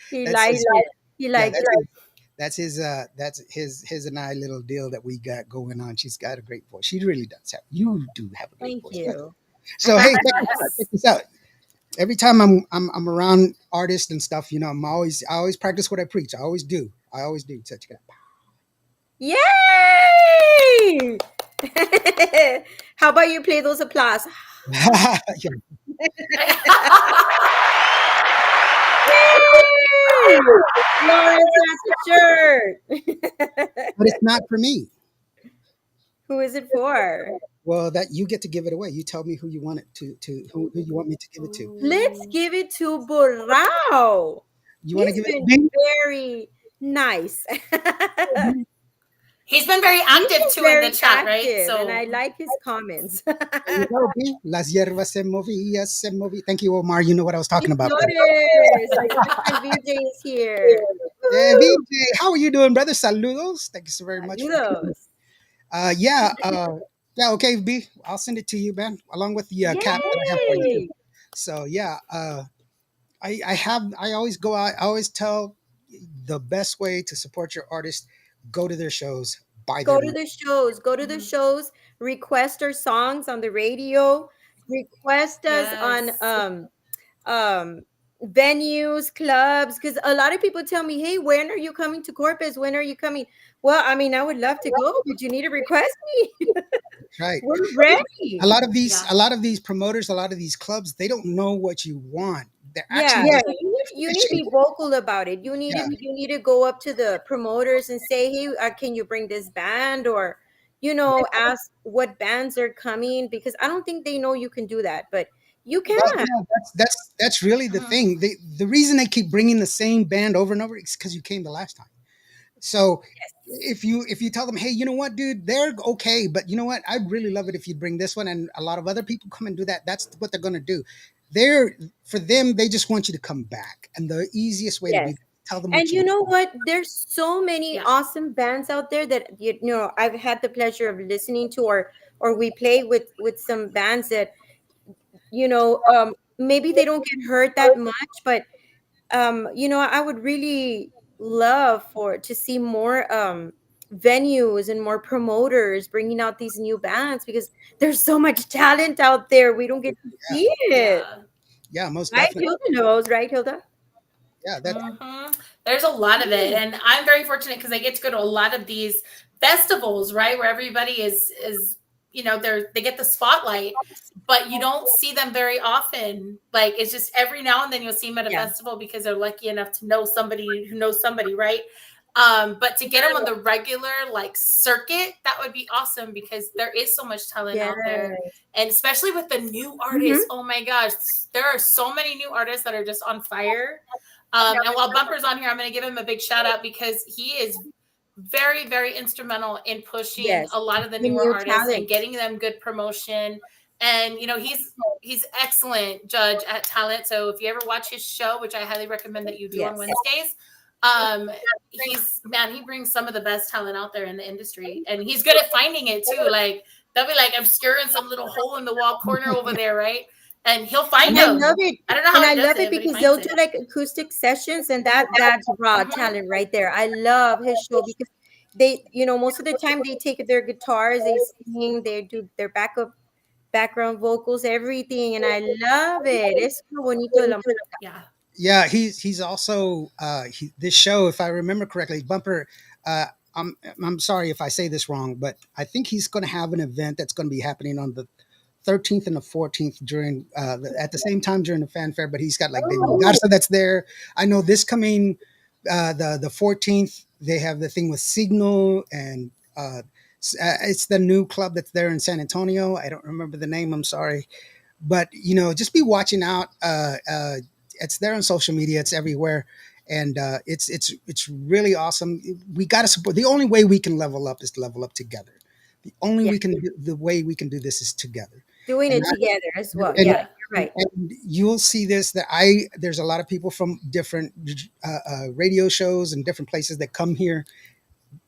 He That's likes his- it. He likes it. That's his and I little deal that we got going on. She's got a great voice. She really does have. You do have a great Thank voice. you. So hey, check this out. Every time I'm around artists and stuff, I always practice what I preach. I always do. So check it out. Yay! How about you play those applause? Yeah. Yay! Lawrence has a shirt. But it's not for me. Who is it for? Well, that you get to give it away. You tell me who you want it to who you want me to give it to. Let's give it to Borrao. You want to He's give it to been me? very nice. He's been very active too in the chat, right? Active, and I like his comments. There you go, B. Las hierbas se movían, se movían. Thank you, Omar. You know what I was talking about. Notice. My VJ is here. Hey, VJ, how are you doing, brother? Saludos. Thank you so very much. Saludos. Yeah. Okay, B. I'll send it to you, man, along with the cap that I have for you. Yay! So yeah, I always go out. I always tell the best way to support your artist: go to their shows, buy Go their to merch. the shows. Go to the Mhm. shows. Request our songs on the radio. Request us on Yes. um venues, clubs, because a lot of people tell me, hey, when are you coming to Corpus? When are you coming? Well, I mean, I would love to go, but you need to request me. Right. We're A ready. lot of these, Yeah. a lot of these promoters, a lot of these clubs, they don't know what you want. They're actually Yeah, just so you need to fishing. be vocal about it. Yeah. You need to go up to the promoters and say, hey, can you bring this band, or ask what bands are coming, because I don't think they know you can do that, but you Well, can. yeah, that's really the Mhm. thing. The reason they keep bringing the same band over and over is because you came the last time. So if you tell them, hey, you know what, dude, they're okay, but you know what, I'd really love it if you bring this one, and a lot of other people come and do that. That's what they're gonna do. They're For them, they just want you to come back, and the easiest way to do Yes. that, tell them And what you you know want. what? There's so many Yeah. awesome bands out there that I've had the pleasure of listening to, or we play with some bands that maybe they don't get heard that much, but I would really love for to see more venues and more promoters bringing out these new bands, because there's so much talent out there. We don't get to see it. Yeah. Yeah, most Right? definitely. Hilda knows, right, Hilda? Yeah, that Hmm. There's a lot of it, and I'm very fortunate because I get to go to a lot of these festivals, right, where everybody is they get the spotlight, but you don't see them very often. Like it's just every now and then you'll see them at a Yeah. festival because they're lucky enough to know somebody who knows somebody, right? But to get them on the regular like circuit, that would be awesome because there is so much talent Yeah. out there, and especially with the new Mhm. artists. Oh my gosh, there are so many new artists that are just on fire. And while Bumper's on here, I'm going to give him a big shout out because he is very, very instrumental in pushing Yes. a lot of the The newer new artists and talent. getting them good promotion. And he's excellent judge at talent. So if you ever watch his show, which I highly recommend that you do on Yes. Wednesdays, um, he brings some of the best talent out there in the industry, and he's good at finding it too. Like they'll be like obscuring some little hole in the wall corner over there, right? And he'll find And I love them. it. I don't know And how I he does love it it, but he because finds they'll do it. like acoustic sessions, and that's raw Mhm. talent right there. I love his show because most of the time they take their guitars, they sing, they do their background vocals, everything, and I love it. Es muy bonito de la música. Yeah. yeah, he's also this show, if I remember correctly, Bumper. Uh, I'm sorry if I say this wrong, but I think he's going to have an event that's going to be happening on the 13th and the 14th during at the same time during the fanfare. But he's got like David Oh, Garza that's there. I know this coming the 14th they have the thing with Signal, and it's the new club that's there in San Antonio. I don't remember the name. I'm sorry, but just be watching out. It's there on social media. It's everywhere, and it's really awesome. We got to support. The only way we can level up is to level up together. yeah, The way we can do this is together. doing And it together as well. and, Yeah, Yeah. you're right. and you'll see this that I there's a lot of people from different radio shows and different places that come here.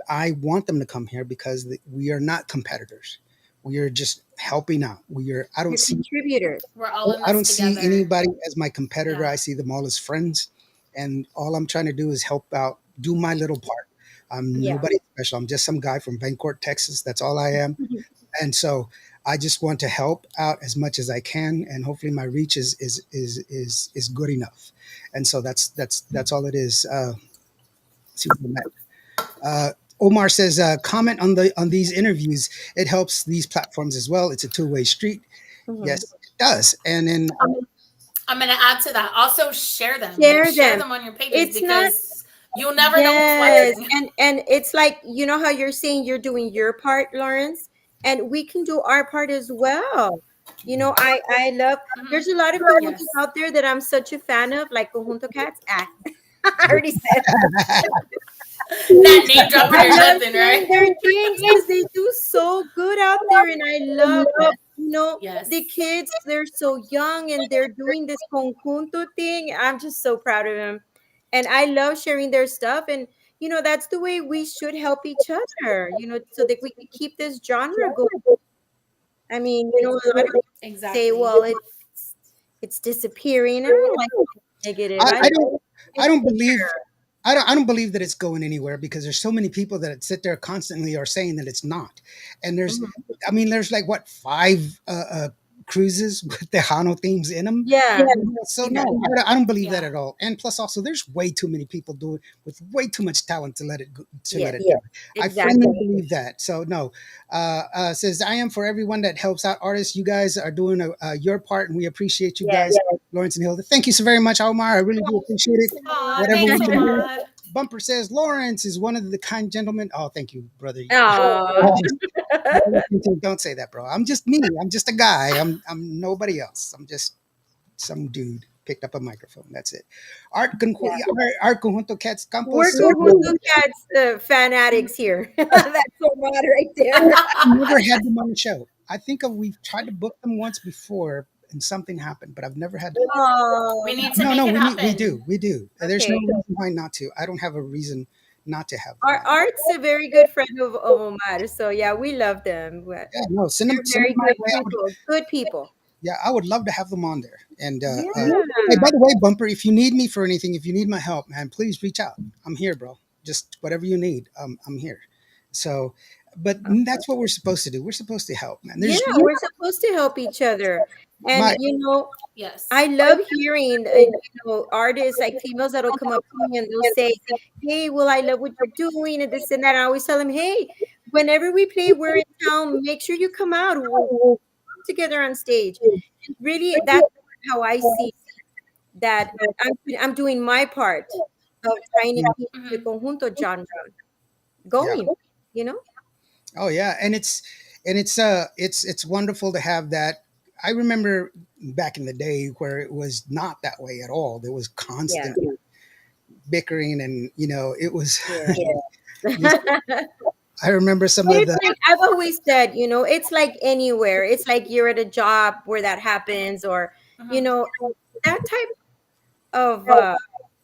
I want them to come here because we are not competitors. We are just helping out. We are. I don't You're see. contributors. We're all in I this don't see together. anybody as my competitor. Yeah. I see them all as friends, and all I'm trying to do is help out, do my little part. I'm Yeah. nobody special. I'm just some guy from Vancourt, Texas. That's all I am. And so I just want to help out as much as I can, and hopefully my reach is good enough. And so that's all it is. See where I'm at. Omar says, comment on these interviews. It helps these platforms as well. It's a two-way street. Mhm. Yes, it does. And then I'm going to add to that. Also share them. Like Share share them. them on your pages It's not. because you'll never know who's Yes, watching. and it's like, how you're saying you're doing your part, Lawrence, and we can do our part as well. I love. Mhm. There's a lot of conjuntos Yes. out there that I'm such a fan of, like Conjunto Cats. I already said. That name dropping I or love nothing, sharing right? their things because they do so good out there, and I love, the Yes. kids. They're so young, and they're doing this conjunto thing. I'm just so proud of them, and I love sharing their stuff. And that's the way we should help each other. So that we can keep this genre going. I mean, a lot of people say, Exactly. "Well, it's disappearing," and I don't like negative. I, I I like don't I it's don't believe here. I don't believe that it's going anywhere because there's so many people that sit there constantly are saying that it's not. And there's, Mhm. I mean, there's like what, five cruises with Tejano themes in them. Yeah, So no, yeah, I don't believe that Yeah. at all. And plus, also, there's way too many people doing with way too much talent to let it go, to let yes, it. Yeah. I firmly exactly. believe that. So no, says I am for everyone that helps out artists. You guys are doing your part, and we appreciate you Yes. guys, Lawrence and Hilda. Thank you so very much, Omar. I really do appreciate it. Aw, Whatever we thanks, can do. Omar. Bumper says Lawrence is one of the kind gentlemen. Oh, thank you, brother. Aw. Don't say that, bro. I'm just me. I'm just a guy. I'm nobody else. I'm just some dude picked up a microphone. That's it. Yeah. Art Conjunto Cats We're Campos. Conjunto Cats fan addicts here. That's so mad right there. Never had them on the show. I think we've tried to book them once before and something happened, but I've never had. We Oh, need to No, make no, it we happen. do, we do. There's no okay. reason why not to. I don't have a reason not to have them Our on. Art's a very good friend of Omar, so yeah, we love them. Yeah, no, They're send them very my good way. people. Good people. Yeah, I would love to have them on there. And hey, Yeah. by the way, Bumper, if you need me for anything, if you need my help, man, please reach out. I'm here, bro. Just whatever you need, I'm here. So, but that's what we're supposed to do. We're supposed to help, man. Yeah, There's we're supposed to help each other. And my Yes. I love hearing artists like females that'll come up to me and they'll say, "Hey, well, I love what you're doing and this and that." And I always tell them, "Hey, whenever we play, we're in town. Make sure you come out. We'll come together on stage." And really, that's how I see that I'm doing my part of trying to keep the Hmm. conjunto genre yeah. going. You know? Oh yeah, and it's wonderful to have that. I remember back in the day where it was not that way at all. There was Yeah. constant bickering, and it was. Yeah. you- I remember some But of it's the. like I've always said, it's like anywhere. It's like you're at a job where that happens, or you Hmm. know, that type of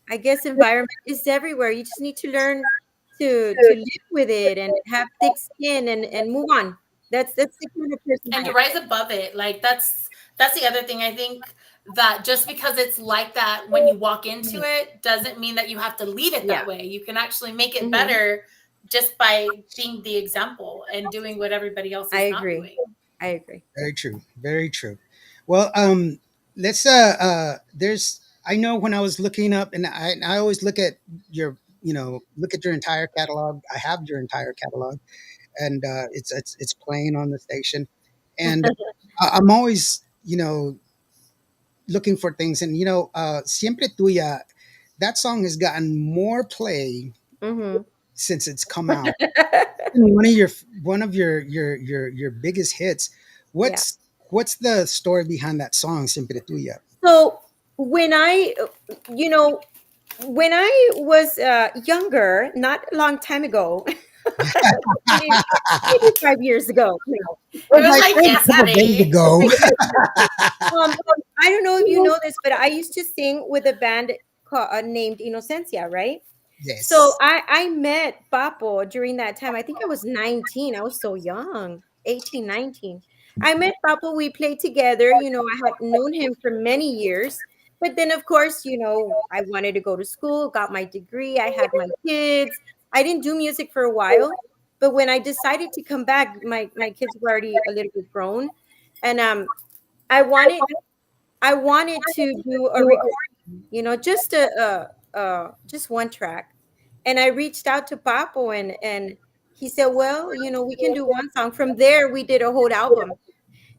I guess environment is everywhere. You just need to learn to live with it and have thick skin and move on. That's the kind of person And I to am. rise above it, like that's the other thing. I think that just because it's like that when you walk into Mhm. it doesn't mean that you have to leave it Yeah. that way. You can actually make it Hmm. better just by being the example and doing what everybody else I is not agree. doing. I agree. Very true. Very true. Well, let's there's I know when I was looking up, and I always look at your look at your entire catalog. I have your entire catalog, and it's playing on the station, and I'm always looking for things, and Siempre Tuya, that song has gotten more play Hmm. since it's come out. One of your biggest hits. Yeah. What's the story behind that song, Siempre Tuya? So when you know, when I was younger, not a long time ago, maybe, maybe 5 years ago. It was Like like a yes, couple days Abby. ago. Um, I don't know if you know this, but I used to sing with a band named Inocencia, right? So Yes. I met Papo during that time. I think I was 19. I was so young, 18, 19. I met Papo. We played together. I had known him for many years. But then, of course, I wanted to go to school, got my degree. I had my kids. I didn't do music for a while. But when I decided to come back, my kids were already a little bit grown. And I wanted I wanted to do a recording, just just one track. And I reached out to Papo and he said, "Well, we can do one song." From there, we did a whole album.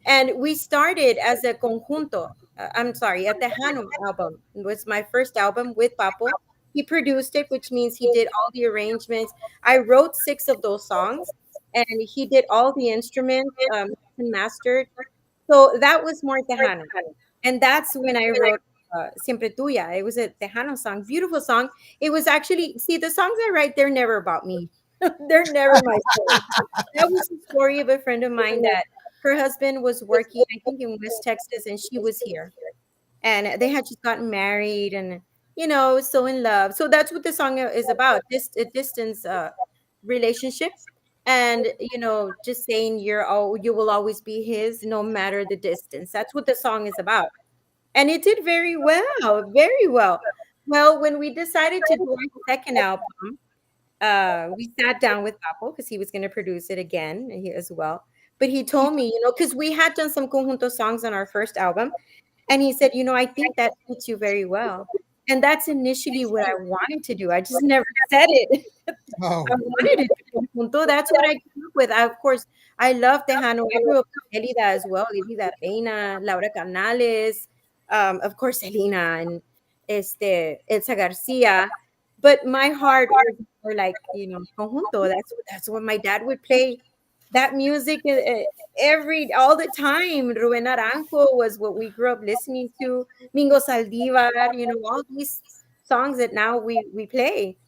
And we started as a conjunto. I'm sorry, a Tejano album. It was my first album with Papo. He produced it, which means he did all the arrangements. I wrote 6 of those songs, and he did all the instruments, and mastered. So that was more Tejano. And that's when I wrote Siempre Tuya. It was a Tejano song, beautiful song. It was actually, see, the songs I write, they're never about me. They're never my story. That was the story of a friend of mine that her husband was working, I think, in West Texas, and she was here. And they had just gotten married and, so in love. So that's what the song is about, this a distance relationship. And, just saying you will always be his no matter the distance. That's what the song is about. And it did very well, very well. Well, when we decided to do our second album, we sat down with Papo because he was going to produce it again as well. But he told me, because we had done some conjunto songs on our first album, and he said, I think that fits you very well. And that's initially what I wanted to do. I just never said it. Oh, I wanted it to be conjunto. That's what I grew up with. Of course, I love Tejano. I grew up with Elida as well. Elida Reina, Laura Canales, of course, Selena and Elsa Garcia. But my heart was more like, conjunto. That's what my dad would play. That music all the time. Ruben Naranjo was what we grew up listening to. Mingo Saldivar, all these songs that now we play.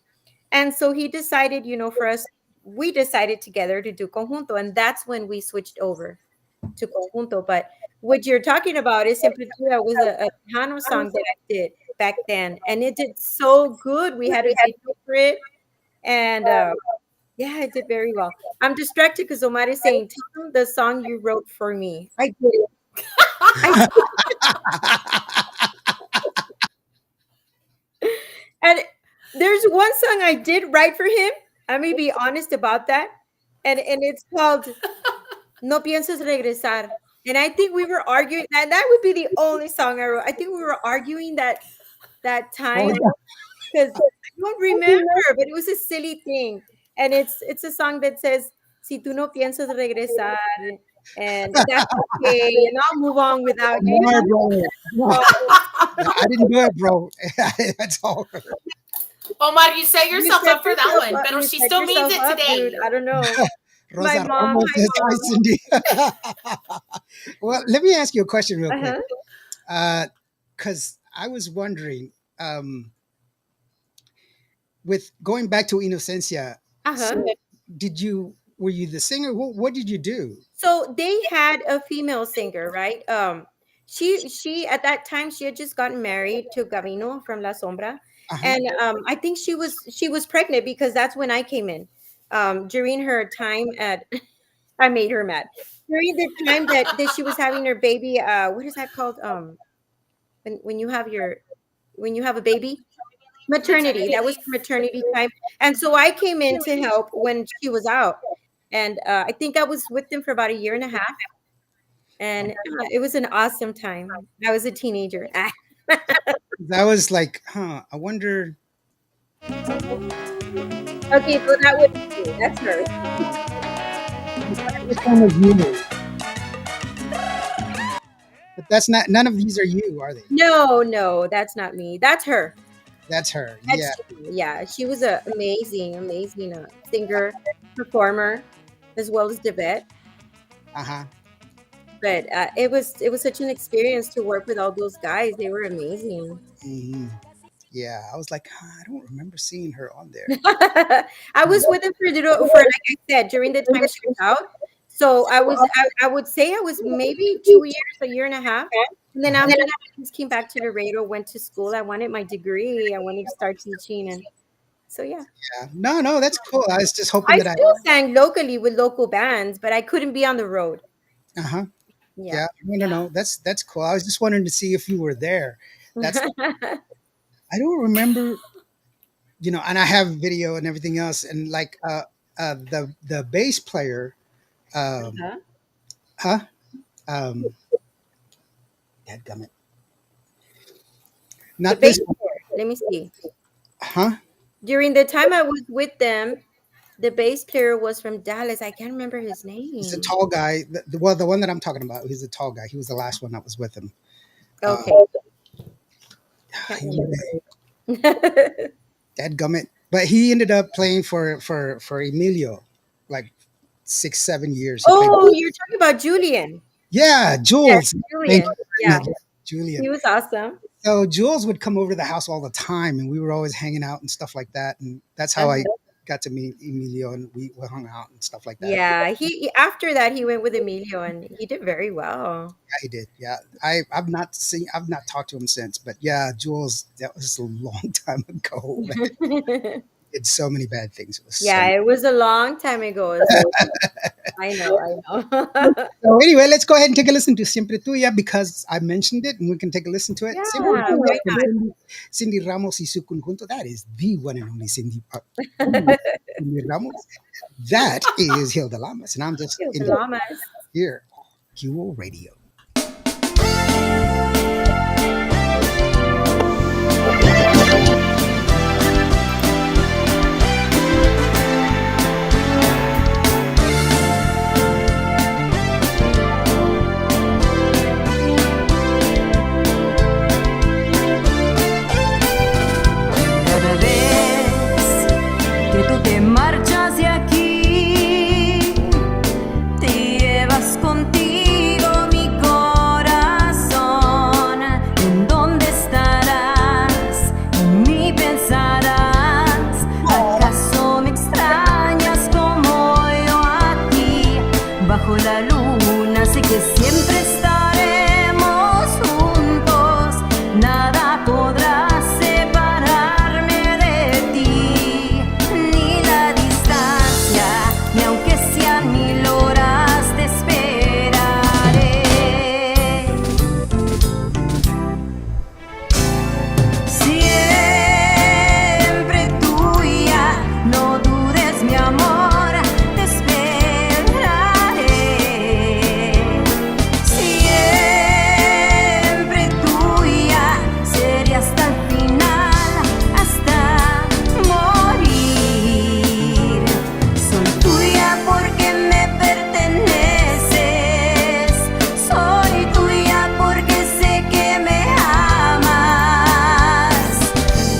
And so he decided, for us, we decided together to do conjunto, and that's when we switched over to conjunto. But what you're talking about is Siempre Tuya was a Tejano song that I did back then, and it did so good. We had a video for it, and yeah, it did very well. I'm distracted because Omar is saying, "Tell him the song you wrote for me." I did. I And there's one song I did write for him. I'm gonna be honest about that. And it's called No Pienses Regresar. And I think we were arguing that would be the only song I wrote. I think we were arguing that time oh, because I don't remember, but it was a silly thing. And it's a song that says, Si tú no piensas regresar, and that's okay, and I'll move on without you. Omar, bro. I didn't do it, bro. That's all. Omar, you set You yourself set up for that yourself one, up. but You she set still means yourself it up, today. dude. I don't know. My Rosa mom, Ramos my says hi, mom. Cindy. Well, let me ask you a question real quick. Uh-huh. Because I was wondering, with going back to Inocencia, Uh-huh. were you the singer? What did you do? So they had a female singer, right? She at that time she had just gotten married to Gavino from La Sombra, Uh-huh. and I think she was pregnant because that's when I came in. During her time at, I made her mad. During the time that she was having her baby, what is that called? When you have a baby, maternity. That was her maternity time, and so I came in to help when she was out, and I think I was with them for about a year and a half, and it was an awesome time. I was a teenager. That was like, I wonder. Okay, so that was me. That's her. Which one was you? But that's not. None of these are you, are they? No, that's not me. That's her. That's her. That's Yeah. yeah. She was an amazing singer, performer, as well as Devette. Uh huh. But it was such an experience to work with all those guys. They were amazing. Hmm. Yeah. I was like, I don't remember seeing her on there. I was with him for like I said during the time she was out. So I would say I was maybe 2 years, a year and a half. And then after that, I just came back to Laredo, went to school. I wanted my degree. I wanted to start teaching, and so yeah. Yeah. No, that's cool. I was just hoping I that I. still sang locally with local bands, but I couldn't be on the road. Uh huh. Yeah. Yeah. No. That's cool. I was just wanting to see if you were there. That's. I don't remember. And I have video and everything else, and like the bass player, Uh-huh. huh? Um, dadgummit. The Not bass this one. player. Let me see. Huh? During the time I was with them, the bass player was from Dallas. I can't remember his He's a name. tall guy. The one that I'm talking about, he's a tall guy. He was the last one that was with him. Okay. Can't He, remember. dadgummit. But he ended up playing for Emilio, like 6-7 years. He played. Oh, you're talking about Julian. Yeah, Yes, Jules. Thank Julian. you. Yeah, Julian. he was awesome. So Jules would come over to the house all the time, and we were always hanging out and stuff like that. And that's how I got to meet Emilio, and we hung out and stuff like that. Yeah, after that he went with Emilio, and he did very well. Yeah, he did. Yeah, I've not talked to him since, but yeah, Jules, that was a long time ago. Man. Did so many bad things. It was Yeah, it was a long time ago. I know, I know. So anyway, let's go ahead and take a listen to Siempre Tuya because I mentioned it and we can take a listen to it. Siempre Yeah, Tuya why from not? Cindy Ramos y su conjunto. That is the one and only Cindy Ramos. That is Hilda Lamas. And I'm just Ew, in the llamas. here, Qvo Radio. Cada vez que tú te marchas de aquí, te llevas contigo mi corazón. ¿En dónde estarás? En mí pensarás. ¿Acaso me extrañas como yo a ti? Bajo la luna sé que siempre estaremos juntos. Nada podrá separarme de ti, ni la distancia, ni aunque sean 1000 horas te esperaré. Siempre tuya, no dudes mi amor, te esperaré. Siempre tuya, seré hasta el final, hasta morir. Soy tuya porque me perteneces. Soy tuya porque sé que me amas.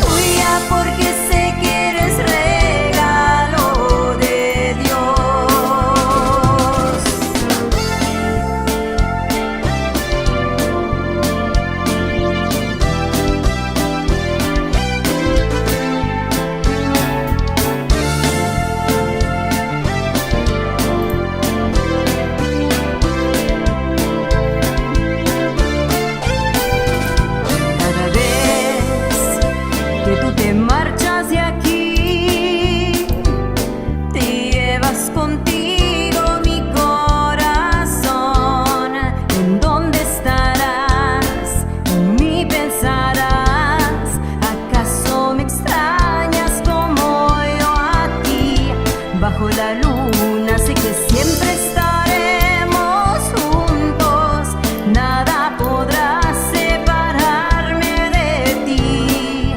Tuya porque sé que eres regalo de Dios. Cada vez que tú te marchas de aquí, te llevas contigo mi corazón. ¿En dónde estarás? En mí pensarás. ¿Acaso me extrañas como yo a ti? Bajo la luna sé que siempre estaremos juntos. Nada podrá separarme de ti,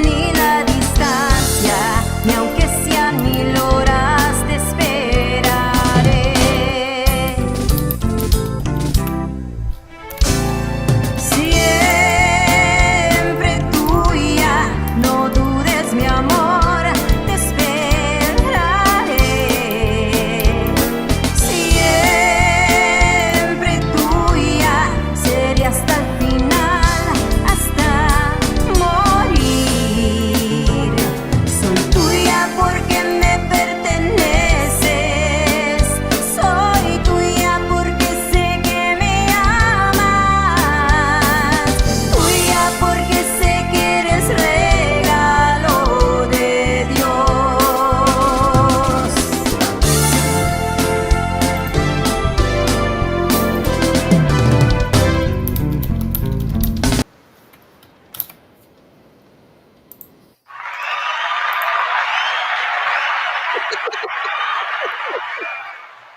ni la distancia, ni aunque sean 1000 horas te esperaré. Siempre tuya, no dudes mi amor, te esperaré. Siempre tuya, seré hasta el final, hasta morir. Soy tuya porque me perteneces. Soy tuya porque sé que me amas. Tuya porque sé que eres regalo de Dios.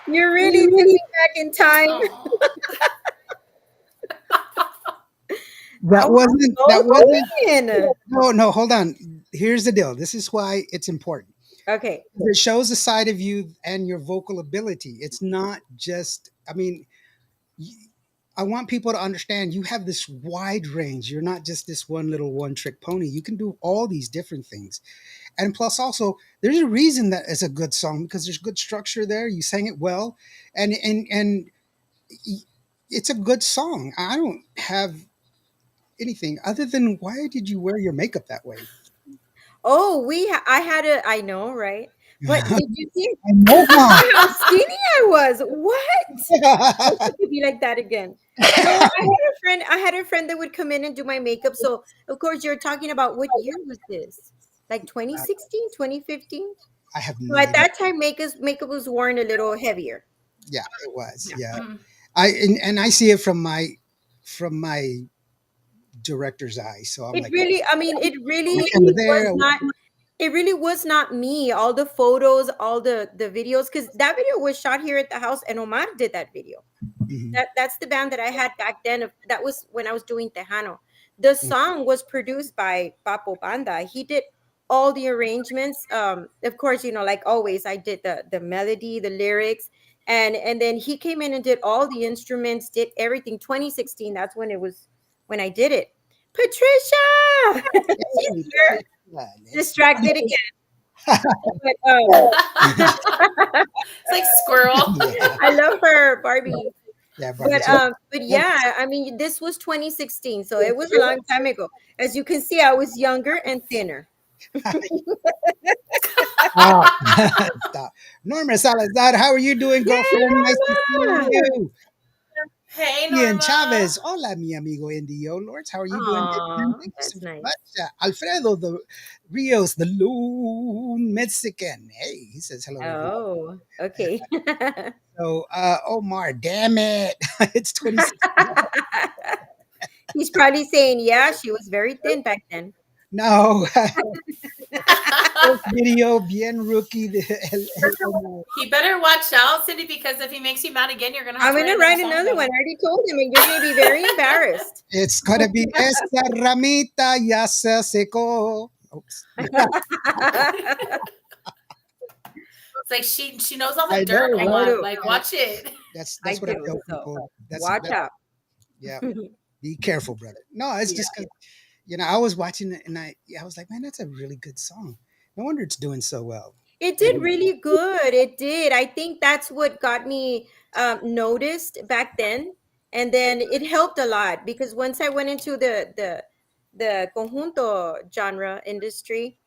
You really took me back in time. Oh, That Oh, wasn't, so that wasn't, good. no, hold on. Here's the deal. This is why it's important. Okay. It shows a side of you and your vocal ability. It's not just, I mean, I want people to understand you have this wide range. You're not just this one little one trick pony. You can do all these different things. And plus, also, there's a reason that it's a good song because there's good structure there. You sang it well, and it's a good song. I don't have anything other than why did you wear your makeup that way? Oh, I had a, I know, right? But did you see I know how skinny I was? What? I not. could be like that again. No, I had a friend that would come in and do my makeup. So of course you're talking about what year was this? Like 2016, 2015? I have So no at idea. that time makeup was worn a little heavier. Yeah, it was. Yeah, Mm. and I see it from my director's eye. So I'm It like, really, I mean, I wish I were there. it really was not me. All the photos, all the videos, because that video was shot here at the house, and Omar did that video. Mhm, That's the band that I had back then. That was when I was doing Tejano. The mhm, song was produced by Papo Banda. He did all the arrangements. Of course, like always, I did the melody, the lyrics, and then he came in and did all the instruments, did everything. 2016, that's when I did it. Patricia, she's hey, here, yeah, it's distracted again. But It's like squirrel. yeah, I love her, Barbie. yeah, Barbie. But So that's yeah, I mean, this was 2016, so it was a long time ago. As you can see, I was younger and thinner. stop. Stop. Norma Salazar, how are you doing, Yay, girlfriend? Nice to see Norma! you. Hey, Ian Norma. Chavez, hola, mi amigo Indio Lords. How are you doing, my friend? Aw, Thank you so that's nice. much. Alfredo the Rios, the Loon Mexican. Hey, he says hello, everyone. Oh, okay. So, Omar, damn it, it's 2016. He's probably saying, yeah, she was very thin back then. No, first video, bien rookie. El He better watch out, Cindy, because if he makes you mad again, you're gonna have I'm to going write to another write song another about one. him. I already told him, and you're going to be very embarrassed. It's gonna be esa ramita ya se secó. Oops. It's like she knows all the I dirt, know, I right? Oma. do. Like, watch it. I That's what I do. tell So people. watch That out. yeah. Be careful, brother. No, it's Yeah. just because I was watching it and I was like, man, that's a really good song. No wonder it's doing so well. It And did really good. It did. I think that's what got me noticed back then, and then it helped a lot because once I went into the conjunto genre industry,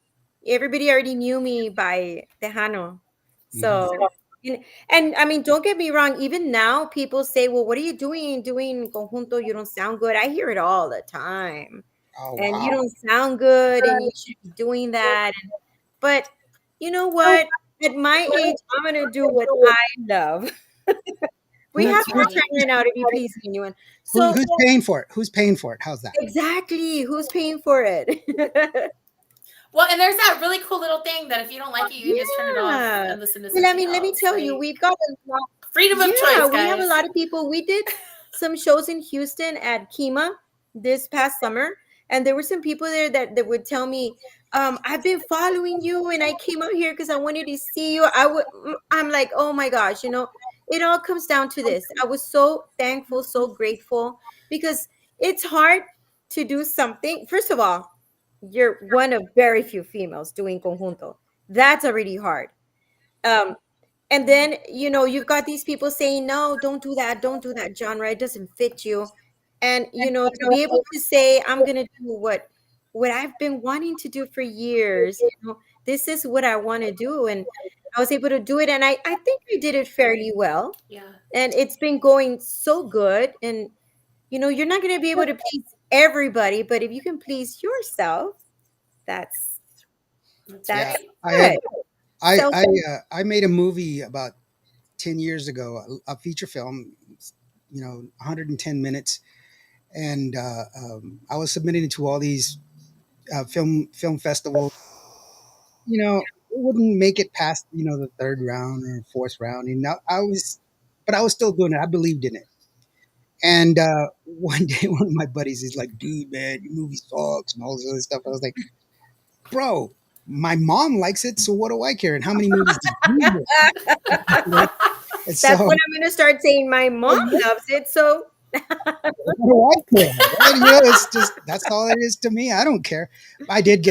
everybody already knew me by Tejano. mhm. So, and I mean, don't get me wrong. Even now, people say, "Well, what are you doing conjunto? You don't sound good." I hear it all the time, Oh and you wow. don't sound good, and you should be doing that. But you know what? At my age, I'm gonna do what I love. We have Who That's more right. time right now to be pleasing anyone. So who's paying for it? Who's paying for it? How's that? exactly, who's paying for it? Well, and there's that really cool little thing that if you don't like it, you can just turn it off Yeah. and listen to Well, I something mean, let me else. tell you, Like we've got a lot. freedom of Yeah, choice, we have a guys. lot of people. We did some shows in Houston at Kima this past summer, and there were some people there that would tell me, "I've been following you, and I came out here because I wanted to see you." I'm like, "Oh my gosh!" It all comes down to this. I was so thankful, so grateful because it's hard to do something. First of all, you're one of very few females doing conjunto. That's already hard. Um, and then you've got these people saying, no, don't do that genre, it doesn't fit you. And to be able to say, I'm gonna do what I've been wanting to do for years. This is what I want to do, and I was able to do it, and I think I did it fairly well, Yeah. and it's been going so good. And you're not going to be able to please everybody, but if you can please yourself, that's That's Yeah, that's right. I have. good. I Self. I I made a movie about 10 years ago, a feature film. 110 minutes, and I was submitting it to all these film festivals. It wouldn't make it past the third round or fourth round. But I was still doing it. I believed in it. And one day, one of my buddies is like, "Dude, man, your movie sucks," and all this other stuff. I was like, "Bro, my mom likes it, so what do I care? And how many movies did you make?" You know? And That's so, what I'm going to start saying. My mom loves it, so what do I care? Right? It's just that's all it is to me. I don't care. I did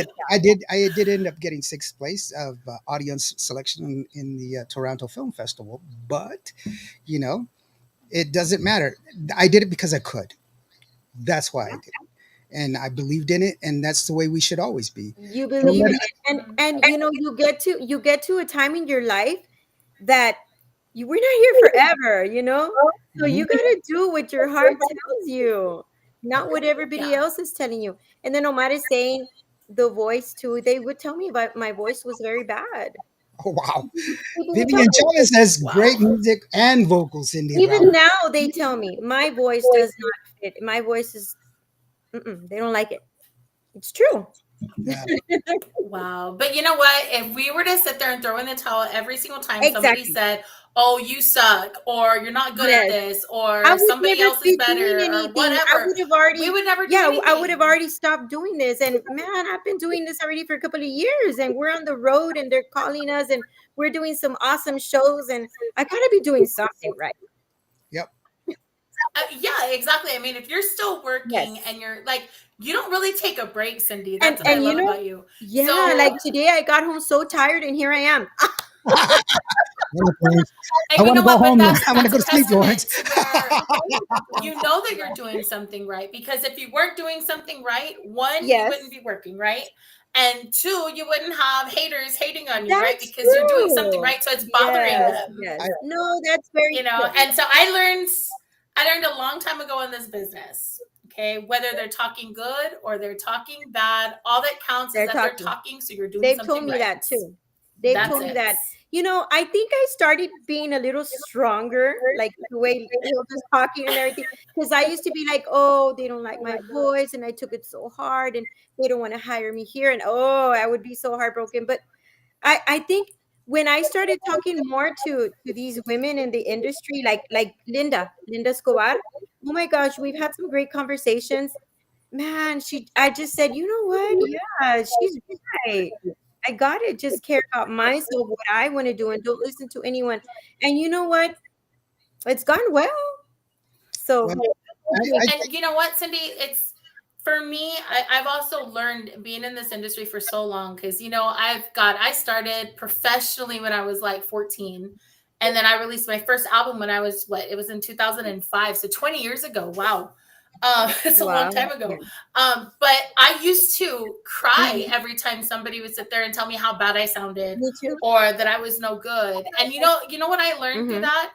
end up getting sixth place of audience selection in the Toronto Film Festival, but you know, it doesn't matter. I did it because I could. That's why I did it. And I believed in it, and that's the way we should always be. you No believe in matter, it. and Mhm. and you get to a time in your life that we're not here forever, so Mhm. you got to do what your heart tells you, not what everybody Yeah. else is telling you. And then Omar is saying the voice too. They would tell me about my voice was very bad. Oh wow. People will tell Vivian me. Chavez has Wow. great music and vocals, Cindy Even Ramos. now, they tell me my voice does not fit. My voice is, they don't like it. It's true. Yeah. Wow. But you know what? If we were to sit there and throw in the towel every single time somebody Exactly. said, "Oh, you suck," or "You're not good at Yes. this," I or would "Somebody never else is be doing better," or anything. I whatever, would have already, we would never do yeah, I would have anything. already stopped doing this. And man, I've been doing this already for a couple of years, and we're on the road, and they're calling us, and we're doing some awesome shows, and I gotta be doing something right. Yep. Yeah, exactly. I mean, if you're still working Yes. and you're like, you don't really take a break, Cindy. And That's what I you love know, about you. yeah, So, like today I got home so tired, and here I am. Lawrence, I and you want know to go what? But home. that's I want to go a to sleep, testament Lawrence. to where you know that you're doing something right. Because if you weren't doing something right, one, you wouldn't Yes, be working right, and two, you wouldn't have haters hating on you, right? that's Because you're doing something true. right, so it's bothering Yes, them. yes. I, No, that's very true. And so I learned a long time ago in this business. Okay, whether they're talking good or they're talking bad, all that counts is They're that they're talking. talking, so you're doing They've told something me right. that too. They've That's told me it. that. I think I started being a little stronger, like the way was talking and everything. Because I used to be like, oh, they don't like my voice, and I took it so hard, and they don't want to hire me here, and oh, I would be so heartbroken. But I think when I started talking more to these women in the industry, like Linda Escobar, oh my gosh, we've had some great conversations. Man, I just said, you know what? Yeah, she's right. I gotta just care about myself, what I want to do, and don't listen to anyone. And you know what? It's gone well. well, So I And you know what, Cindy? It's for me, I've also learned being in this industry for so long because I started professionally when I was like 14. And then I released my first album when I was it was in 2005. So 20 years ago. Wow. It's a long wow. time Yeah. ago. But I used to cry Mhm. every time somebody would sit there and tell me how bad I sounded Me too. or that I was no good. And you know what I learned through Hmm. that?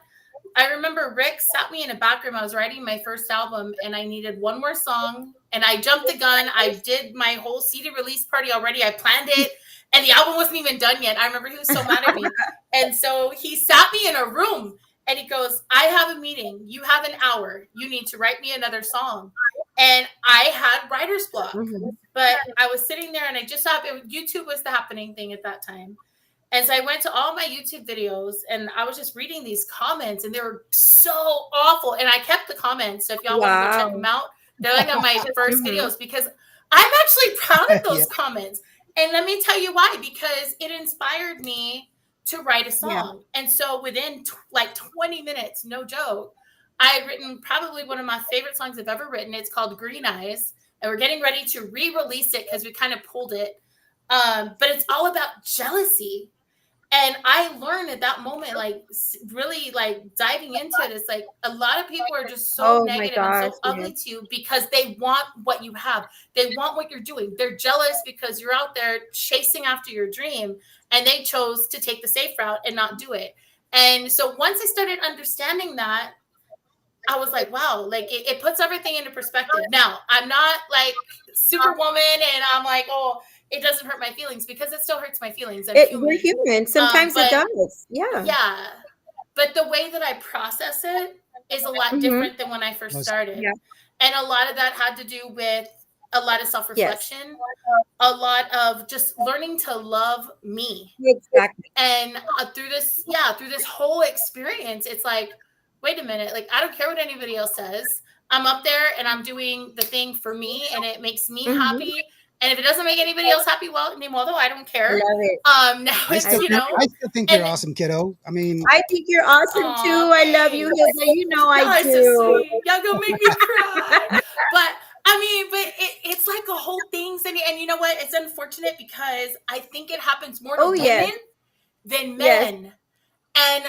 I remember Rick sat me in a back room. I was writing my first album and I needed one more song. And I jumped the gun. I did my whole CD release party already. I planned it. And the album wasn't even done yet. I remember he was so mad at me. And so he sat me in a room and he goes, I have a meeting. You have an hour. You need to write me another song. And I had writer's block. Hmm. But I was sitting there and I just saw YouTube was the happening thing at that time. And so I went to all my YouTube videos and I was just reading these comments and they were so awful. And I kept the comments. So if y'all want to go check them Wow. out, they're like on my first Hmm. videos because I'm actually proud of yeah. those comments. And let me tell you why, because it inspired me to write a Yeah. song. And so within like 20 minutes, no joke, I had written probably one of my favorite songs I've ever written. It's called Green Eyes. And we're getting ready to re-release it because we kind of pulled it. But it's all about jealousy. And I learned at that moment, like really like diving into it, it's like a lot of people are just so Oh my negative and gosh. so Yes. ugly to you because they want what you have. They want what you're doing. They're jealous because you're out there chasing after your dream and they chose to take the safe route and not do it. And so once I started understanding that, I was like, wow, like it puts everything into perspective. Now, I'm not like superwoman and I'm like, oh, it doesn't hurt my feelings because it still hurts my feelings. I'm We're human. human. Sometimes it But does. Yeah. yeah, but the way that I process it is a lot Hmm. different than when I first Most- started. Yeah. And a lot of that had to do with a lot of Yes. self-reflection, a lot of just learning to love me. Exactly. And through this whole experience, it's like, wait a minute, like I don't care what anybody else says. I'm up there and I'm doing the thing for me and it makes me Hmm. happy. And if it doesn't make anybody else happy, well, although I don't care. Love it. Now I it's, still I think love it. I still think you're and awesome, kiddo. I mean, I think you're awesome too. aw, I love you, thanks. Hilda. You know I Y'all are so do. sweet. Y'all gonna make me cry. But I mean, it's like a whole thing, Cindy. And you know what? It's unfortunate because I think it happens more to Oh yes. women than Yes. men. And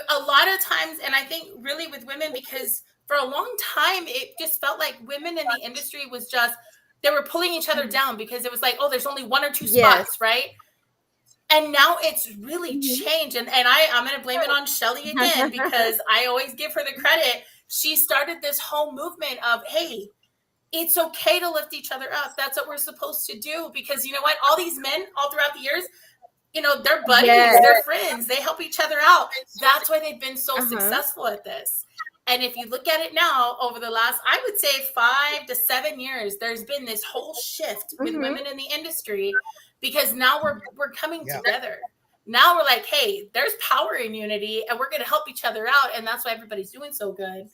a lot of times, and I think really with women, because for a long time, it just felt like women in the industry was just, they were pulling each other down because it was like, oh, there's only one or two Yes. spots, right? And now it's really Mhm. changed. And I'm going to blame it on Shelly again because I always give her the credit. She started this whole movement of, hey, it's okay to lift each other up. That's what we're supposed to do. Because you know what? All these men all throughout the years, they're buddies, Yes. they're friends, they help each other out. That's why they've been so Uh-huh. successful at this. And if you look at it now, over the last, I would say 5 to 7 years, there's been this whole shift with Mhm. women in the industry, because now we're coming Yeah. together. Now we're like, hey, there's power in unity, and we're going to help each other out, and that's why everybody's doing so good.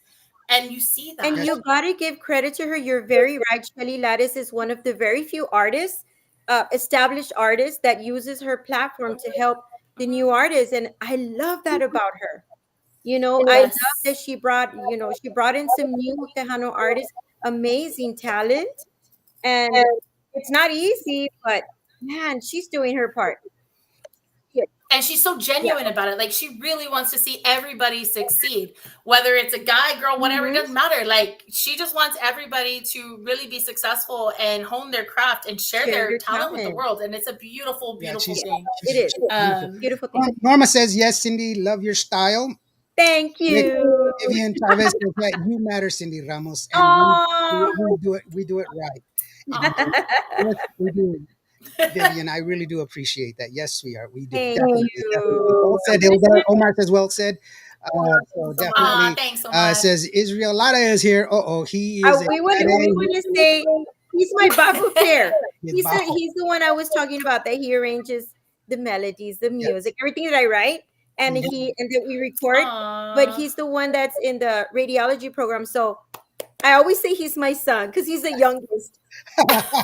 And you see that. And you gotta give credit to her. You're very right. Shelly Lattis is one of the very few artists, established artists, that uses her platform to help the new artists. And I love that about her. I love that Yes. she brought in some new Tejano artists, amazing talent. And it's not easy, but man, she's doing her part. And she's so genuine about it. Like, she really wants to see everybody succeed, whether it's a guy, girl, whatever, it Mhm. doesn't matter. Like, she just wants everybody to really be successful and hone their craft and share their talent with the world. And it's a beautiful, Yeah, beautiful she's thing. It is. beautiful. Beautiful thing. Norma says, yes, Cindy, love your style. Thank you. Vivian Chavez says that you matter, Cindy Ramos. And Aw. we do it right. Aw. Yes, we do. Vivian, I really do appreciate that. Yes, we are. We do. Thank Definitely. you. Well said, Hilda. Omar says, well said. So definitely Thanks so much. says Israel Lara is here. He is. We want to say he's my Babu Fair. He's Bajo. he's the one I was talking about, that he arranges the melodies, the music, everything that I write, and Mhm. and that we record. Aw. But he's the one that's in the radiology program. So I always say he's my son because he's the youngest.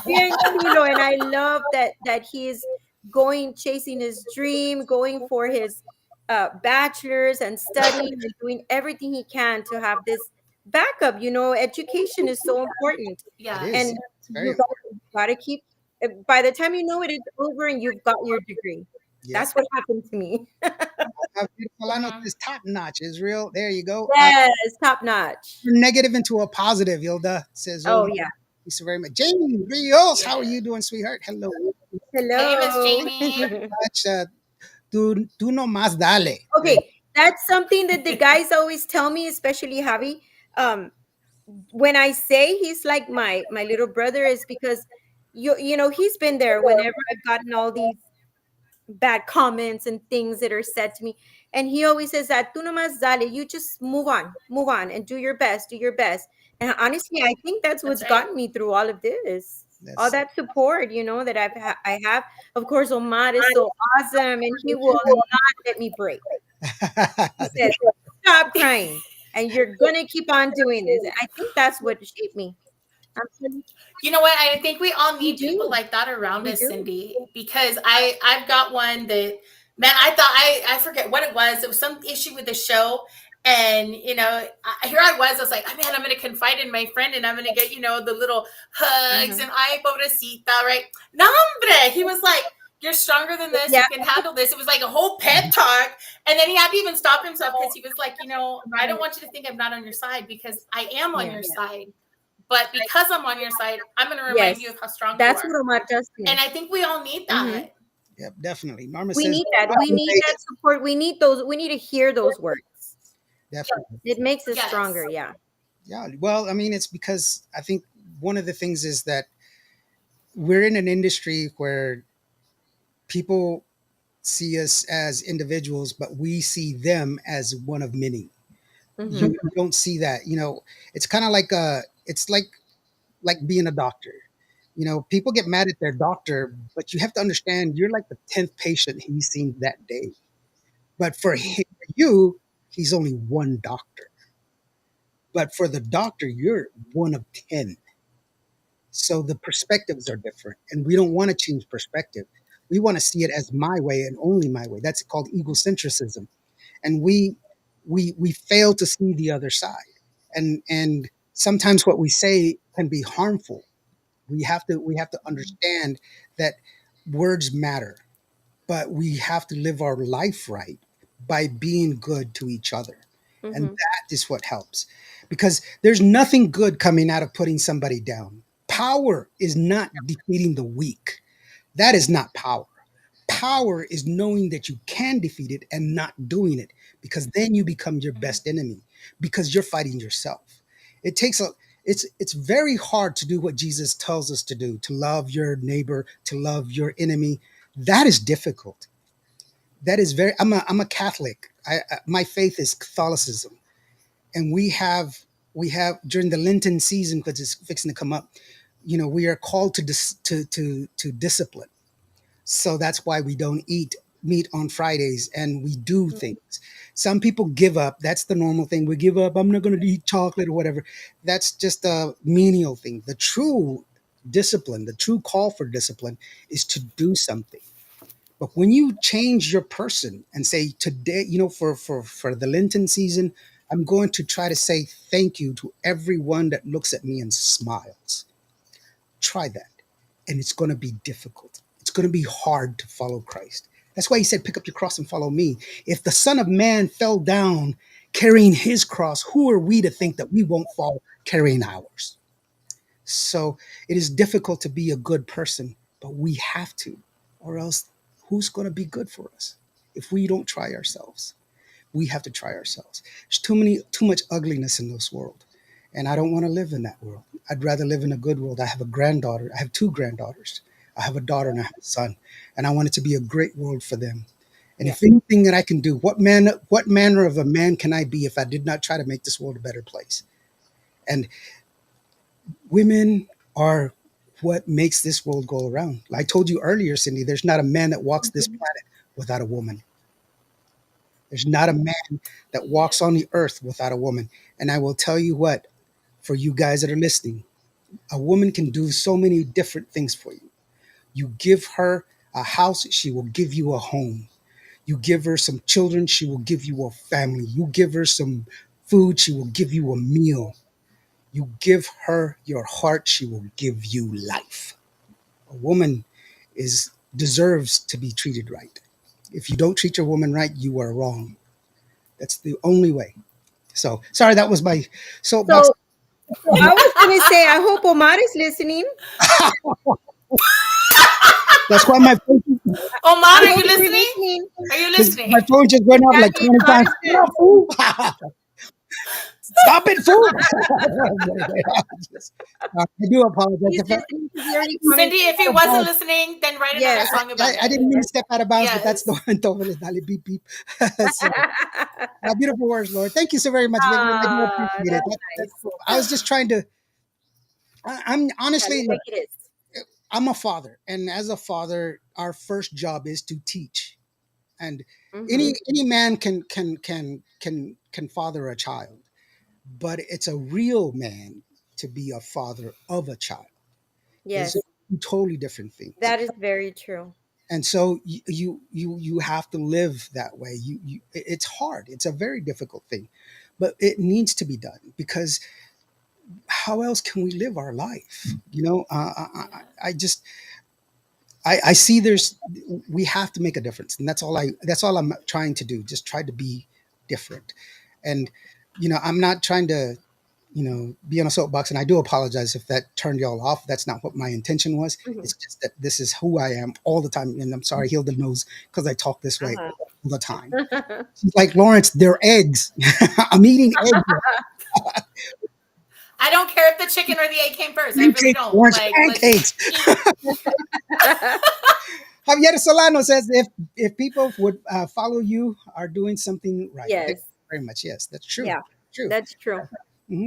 Bien chulo, and I love that he's chasing his dream, going for his bachelor's and studying and doing everything he can to have this backup. Education is so important, Yeah. It is. and It's very you gotta keep. By the time you know it, it's over, and you've got your degree. Yeah. That's what happened to me. How beautiful. I know Mhm. this top notch, Israel. There you go. Yes, top notch. Negative into a positive, Hilda says. Oh yeah. Thank you very much. Jamie Rios, how are you doing, sweetheart? Hello. Hello, Miss Jamie. Much, tú no más dale. Okay, that's something that the guys always tell me, especially Javi. When I say he's like my little brother, is because he's been there whenever I've gotten all these bad comments and things that are said to me, and he always says that tú nomás dale, you just move on, and do your best. And honestly, I think that's what's That's right. gotten me through all of this. All That's- that support, that I have. Of course, Omar is so awesome, and he will not let me break. He said, "Stop crying, and you're gonna keep on doing this." I think that's what shaped me. Absolutely. You know what? I think we all need do. people like that around We us, do. Cindy, because I've got one that, man, I thought I forget what it was. It was some issue with the show. And, here I was like, oh, man, I'm going to confide in my friend, and I'm going to get, the little hugs and ay, pobrecita, right? No, hombre. He was like, you're stronger than this. Yeah. You can handle this. It was like a whole pep talk. And then he had to even stop himself, because he was like, I don't want you to think I'm not on your side, because I am on your side. But because I'm on your side, I'm going to remind you of how strong That's you what are. Omar does to me. And I think we all need that. Mhm. Yep, definitely. Norma We says need that. We need that support. We need those. We need to hear those words. definitely. It makes us Yes. stronger. Yeah. Yeah. Well, I mean, it's because I think one of the things is that we're in an industry where people see us as individuals, but we see them as one of many. Mhm. You don't see that. It's kind of like it's like being a doctor. People get mad at their doctor, but you have to understand you're like the 10th patient he's seen that day. But for you, he's only one doctor. But for the doctor, you're one of 10. So the perspectives are different. And we don't want to change perspective. We want to see it as my way and only my way. That's called egocentrism. And we fail to see the other side. And sometimes what we say can be harmful. We have to understand that words matter, but we have to live our life right by being good to each other. And Mhm. that is what helps. Because there's nothing good coming out of putting somebody down. Power is not defeating the weak. That is not power. Power is knowing that you can defeat it and not doing it, because then you become your best enemy, because you're fighting yourself. It's very hard to do what Jesus tells us to do, to love your neighbor, to love your enemy. That is difficult. That is very. I'm a Catholic. My faith is Catholicism, and we have during the Lenten season, because it's fixing to come up. We are called to discipline. So that's why we don't eat meat on Fridays, and we do things. Some people give up. That's the normal thing. We give up. I'm not going to eat chocolate or whatever. That's just a menial thing. The true discipline, the true call for discipline, is to do something. But when you change your person and say today, for the Lenten season, I'm going to try to say thank you to everyone that looks at me and smiles. Try that. And it's going to be difficult. It's going to be hard to follow Christ. That's why he said, pick up your cross and follow me. If the Son of Man fell down carrying his cross, who are we to think that we won't fall carrying ours? So it is difficult to be a good person, but we have to, or else who's going to be good for us if we don't try ourselves? We have to try ourselves. There's too much ugliness in this world. And I don't want to live in that world. I'd rather live in a good world. I have a granddaughter. I have two granddaughters. I have a daughter and I have a son. And I want it to be a great world for them. And Yeah. if anything that I can do, what manner of a man can I be if I did not try to make this world a better place? And women are what makes this world go around. Like I told you earlier, Cindy, there's not a man that walks this planet without a woman. There's not a man that walks on the earth without a woman. And I will tell you what, for you guys that are listening, a woman can do so many different things for you. You give her a house, she will give you a home. You give her some children, she will give you a family. You give her some food, she will give you a meal. You give her your heart, she will give you life. A woman deserves to be treated right. If you don't treat your woman right, you are wrong. That's the only way. So sorry, that was my soapbox. So, so I was going to say, I hope Omar is listening. That's why my phone, Omar, I are you hope you're listening? Are you listening? my phone just went off like 20 times. Stop it, fool! I do apologize. He's If I, listening because he already Cindy, if he commented. wasn't listening, then write another Yes. song about I it. didn't mean to step out of bounds, but that's Yes. the one. Totally, dale, beep beep. So, beautiful words, Lord. Thank you so very much, Vivian. I do appreciate it. That's That's nice. cool. I was just trying to. I'm Yeah, honestly, like it is. I'm a father, and as a father, our first job is to teach. And Mhm. any man can father a child, but it's a real man to be a father of a child. Those Yes, are two totally different things. that is very true. And so you have to live that way. It's hard. It's a very difficult thing, but it needs to be done because how else can we live our life? I just I see we have to make a difference, and that's all I'm trying to do. Just try to be different, and I'm not trying to be on a soapbox, and I do apologize if that turned y'all off. That's not what my intention was. Mhm. It's just that this is who I am all the time, and I'm sorry, Hilda knows because I talk this way Uh-huh. all the time. She's like, Lawrence, they're eggs. I'm eating eggs. I don't care if the chicken or the egg came first. I really Pancakes, don't. Lawrence, Like, pancakes. Javier Solano says if people would follow you are doing something right. Thank Yes. you very much. Yes, that's true. Yeah, True. that's true.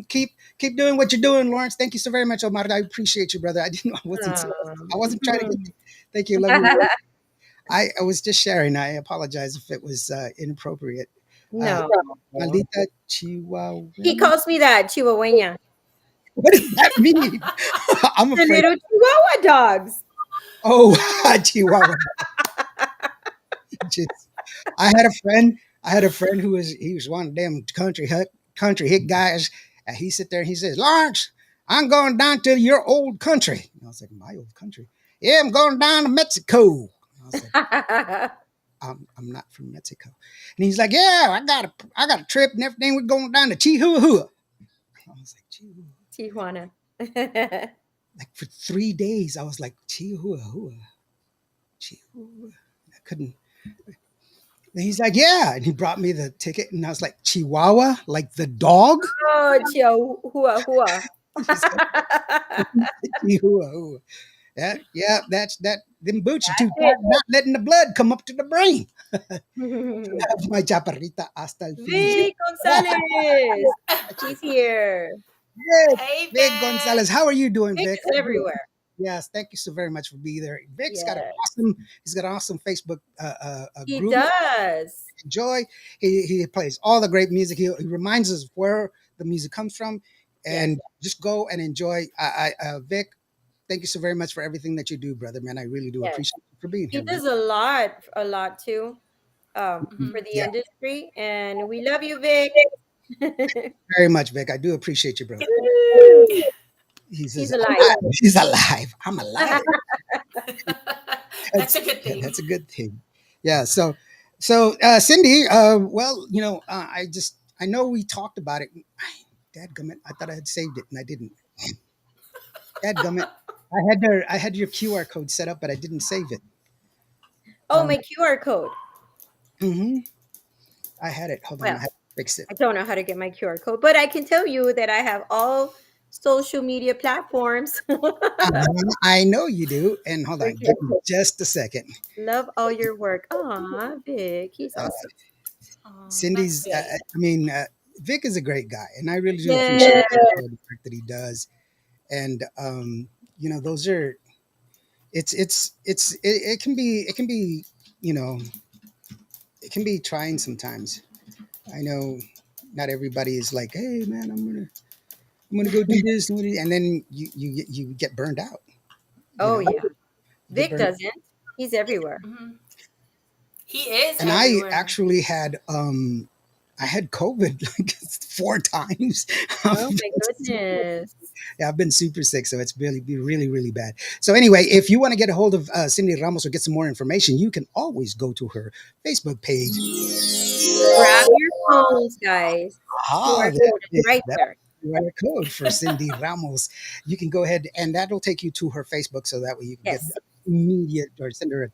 Keep doing what you're doing, Lawrence. Thank you so very much, Omar. I appreciate you, brother. I wasn't trying to get. Thank you, love you. I was just sharing. I apologize if it was inappropriate. No. Maldita Chihuahua. He calls me that, Chihuahueña. What does that mean? I'm The afraid. little Chihuahua dogs. Oh, Chihuahua. Just, I had a friend he was one of them country hit guys, and he sit there and he says, Lawrence, I'm going down to your old country. And I was like, my old country? Yeah, I'm going down to Mexico. I was like, I'm not from Mexico. And he's like, yeah, I got a trip and everything. We're going down to Chihuahua. I was like, Chihuahua. Tijuana. Like for 3 days, I was like, Chihuahua. I couldn't. And he's like, yeah. And he brought me the ticket. And I was like, Chihuahua? Like the dog? Oh, Chihuahua. Chihuahua. Yeah, that's that. Them boots are too That's tight, not letting the blood come up to the brain. it. My chaparrita hasta el fin. Vic Gonzalez. She's here. Vic, Hey, Vic Gonzalez, Vic. how are you doing, Vic Vic? is everywhere. Yes, thank you so very much for being there. Vic's got an Yeah, awesome. He's got an awesome Facebook he group. does. Enjoy. He plays all the great music. He reminds us where the music comes from, Yes, and just go and enjoy. Vic, thank you so very much for everything that you do, brother. Man, I really do yes. appreciate you for being He here, man. does a lot too, Mhm. for the Yeah, industry, and we love you, Vic. very much, Vic. I do appreciate you, brother. Woo! He He's says, alive. He's alive. I'm alive. That's That's a good thing. that's a good thing. Yeah. Cindy, well, I know we talked about it. Dadgummit, I thought I had saved it and I didn't. Dadgummit, I had your QR code set up, but I didn't save it. Oh, Um, my QR code. hmm I had it. Hold on, I Well, had to fix it. I don't know how to get my QR code, but I can tell you that I have all social media platforms. I know you do. And hold on, Okay. give me just a second. Love all your work. Aw, Vic, he's Uh, awesome. Oh, that's Cindy's. sweet. I mean, Vic is a great guy, and I really do appreciate Yeah. all the work that he does. And those are. It can be you know it can be trying sometimes. I know not everybody is like, hey man, I'm gonna go do this, and then you get burned out. You Oh, know, yeah. you get Vic burned. doesn't. He's everywhere. Mhm. He is And I everywhere. actually had I had COVID like 4 times. Oh, my goodness. Yeah, I've been super sick, so it's really bad. So anyway, if you want to get a hold of Cindy Ramos or get some more information, you can always go to her Facebook page. Grab your phones, guys. QR There code it is is. right That's there. the QR code for Cindy Ramos. You can go ahead and that'll take you to her Facebook, so that way you can get Yes. immediate or send her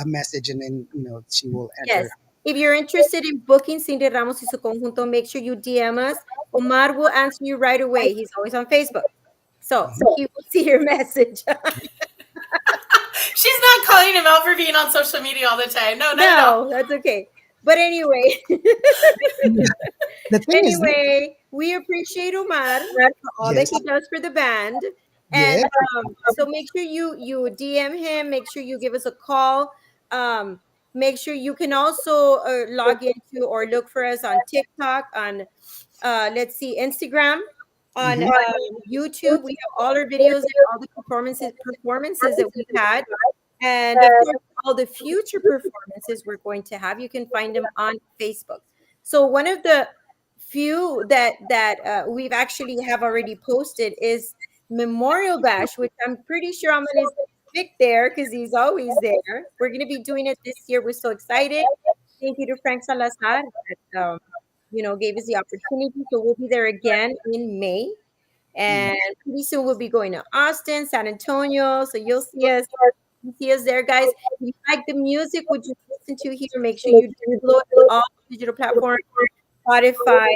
a message, and then she will Yes. answer. If you're interested in booking Cindy Ramos y su conjunto, make sure you DM us. Omar will answer you right away. He's always on Facebook. So he will see your message. She's not calling him out for being on social media all the time. No, not at all. No, that's okay. But anyway, The thing is, anyway, we appreciate Omar for all that yes, he does for the band. yes, And so make sure you DM him, make sure you give us a call. Make sure you can also log into or look for us on TikTok, on let's see, Instagram, on mhm, YouTube. We have all our videos and all the performances that we've had. And of course, all the future performances we're going to have, you can find them on Facebook. So one of the few that we've actually have already posted is Memorial Bash, which I'm pretty sure I'm going to stick there because he's always there. We're going to be doing it this year. We're so excited. Thank you to Frank Salazar that gave us the opportunity. So we'll be there again in May. mhm. And pretty soon we'll be going to Austin, San Antonio. So you'll see us there, guys. If you like the music, would you listen to here? Make sure you download all digital platforms, Spotify,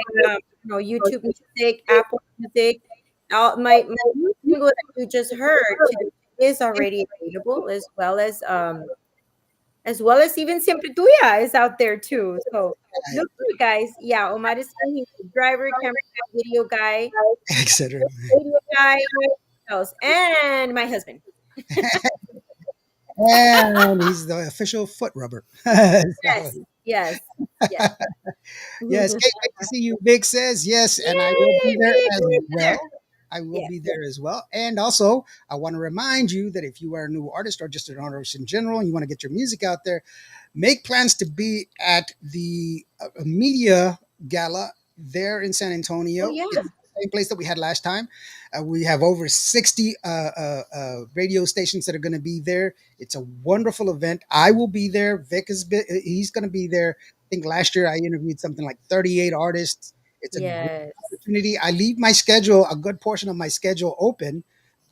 YouTube Music, Apple Music. My new single that you just heard today is already available, as well as even Siempre Tuya is out there too. So look for it, guys. Yeah, Omar is saying he's a driver, camera guy, video guy, Etc. radio guy, what else? And my husband. And he's the official foot rubber. So, Yes, yes, yes. yes, can't wait to see you. Big says yes, and I will be Yay, there Vic, as we're well. there. I will Yes, be there as well. And also, I want to remind you that if you are a new artist or just an artist in general and you want to get your music out there, make plans to be at the media gala there in San oh Antonio. yeah, It's the same place that we had last time. We have over 60 radio stations that are going to be there. It's a wonderful event. I will be there. He's going to be there. I think last year I interviewed something like 38 artists. It's a great yes. opportunity. I leave my schedule, a good portion of my schedule open.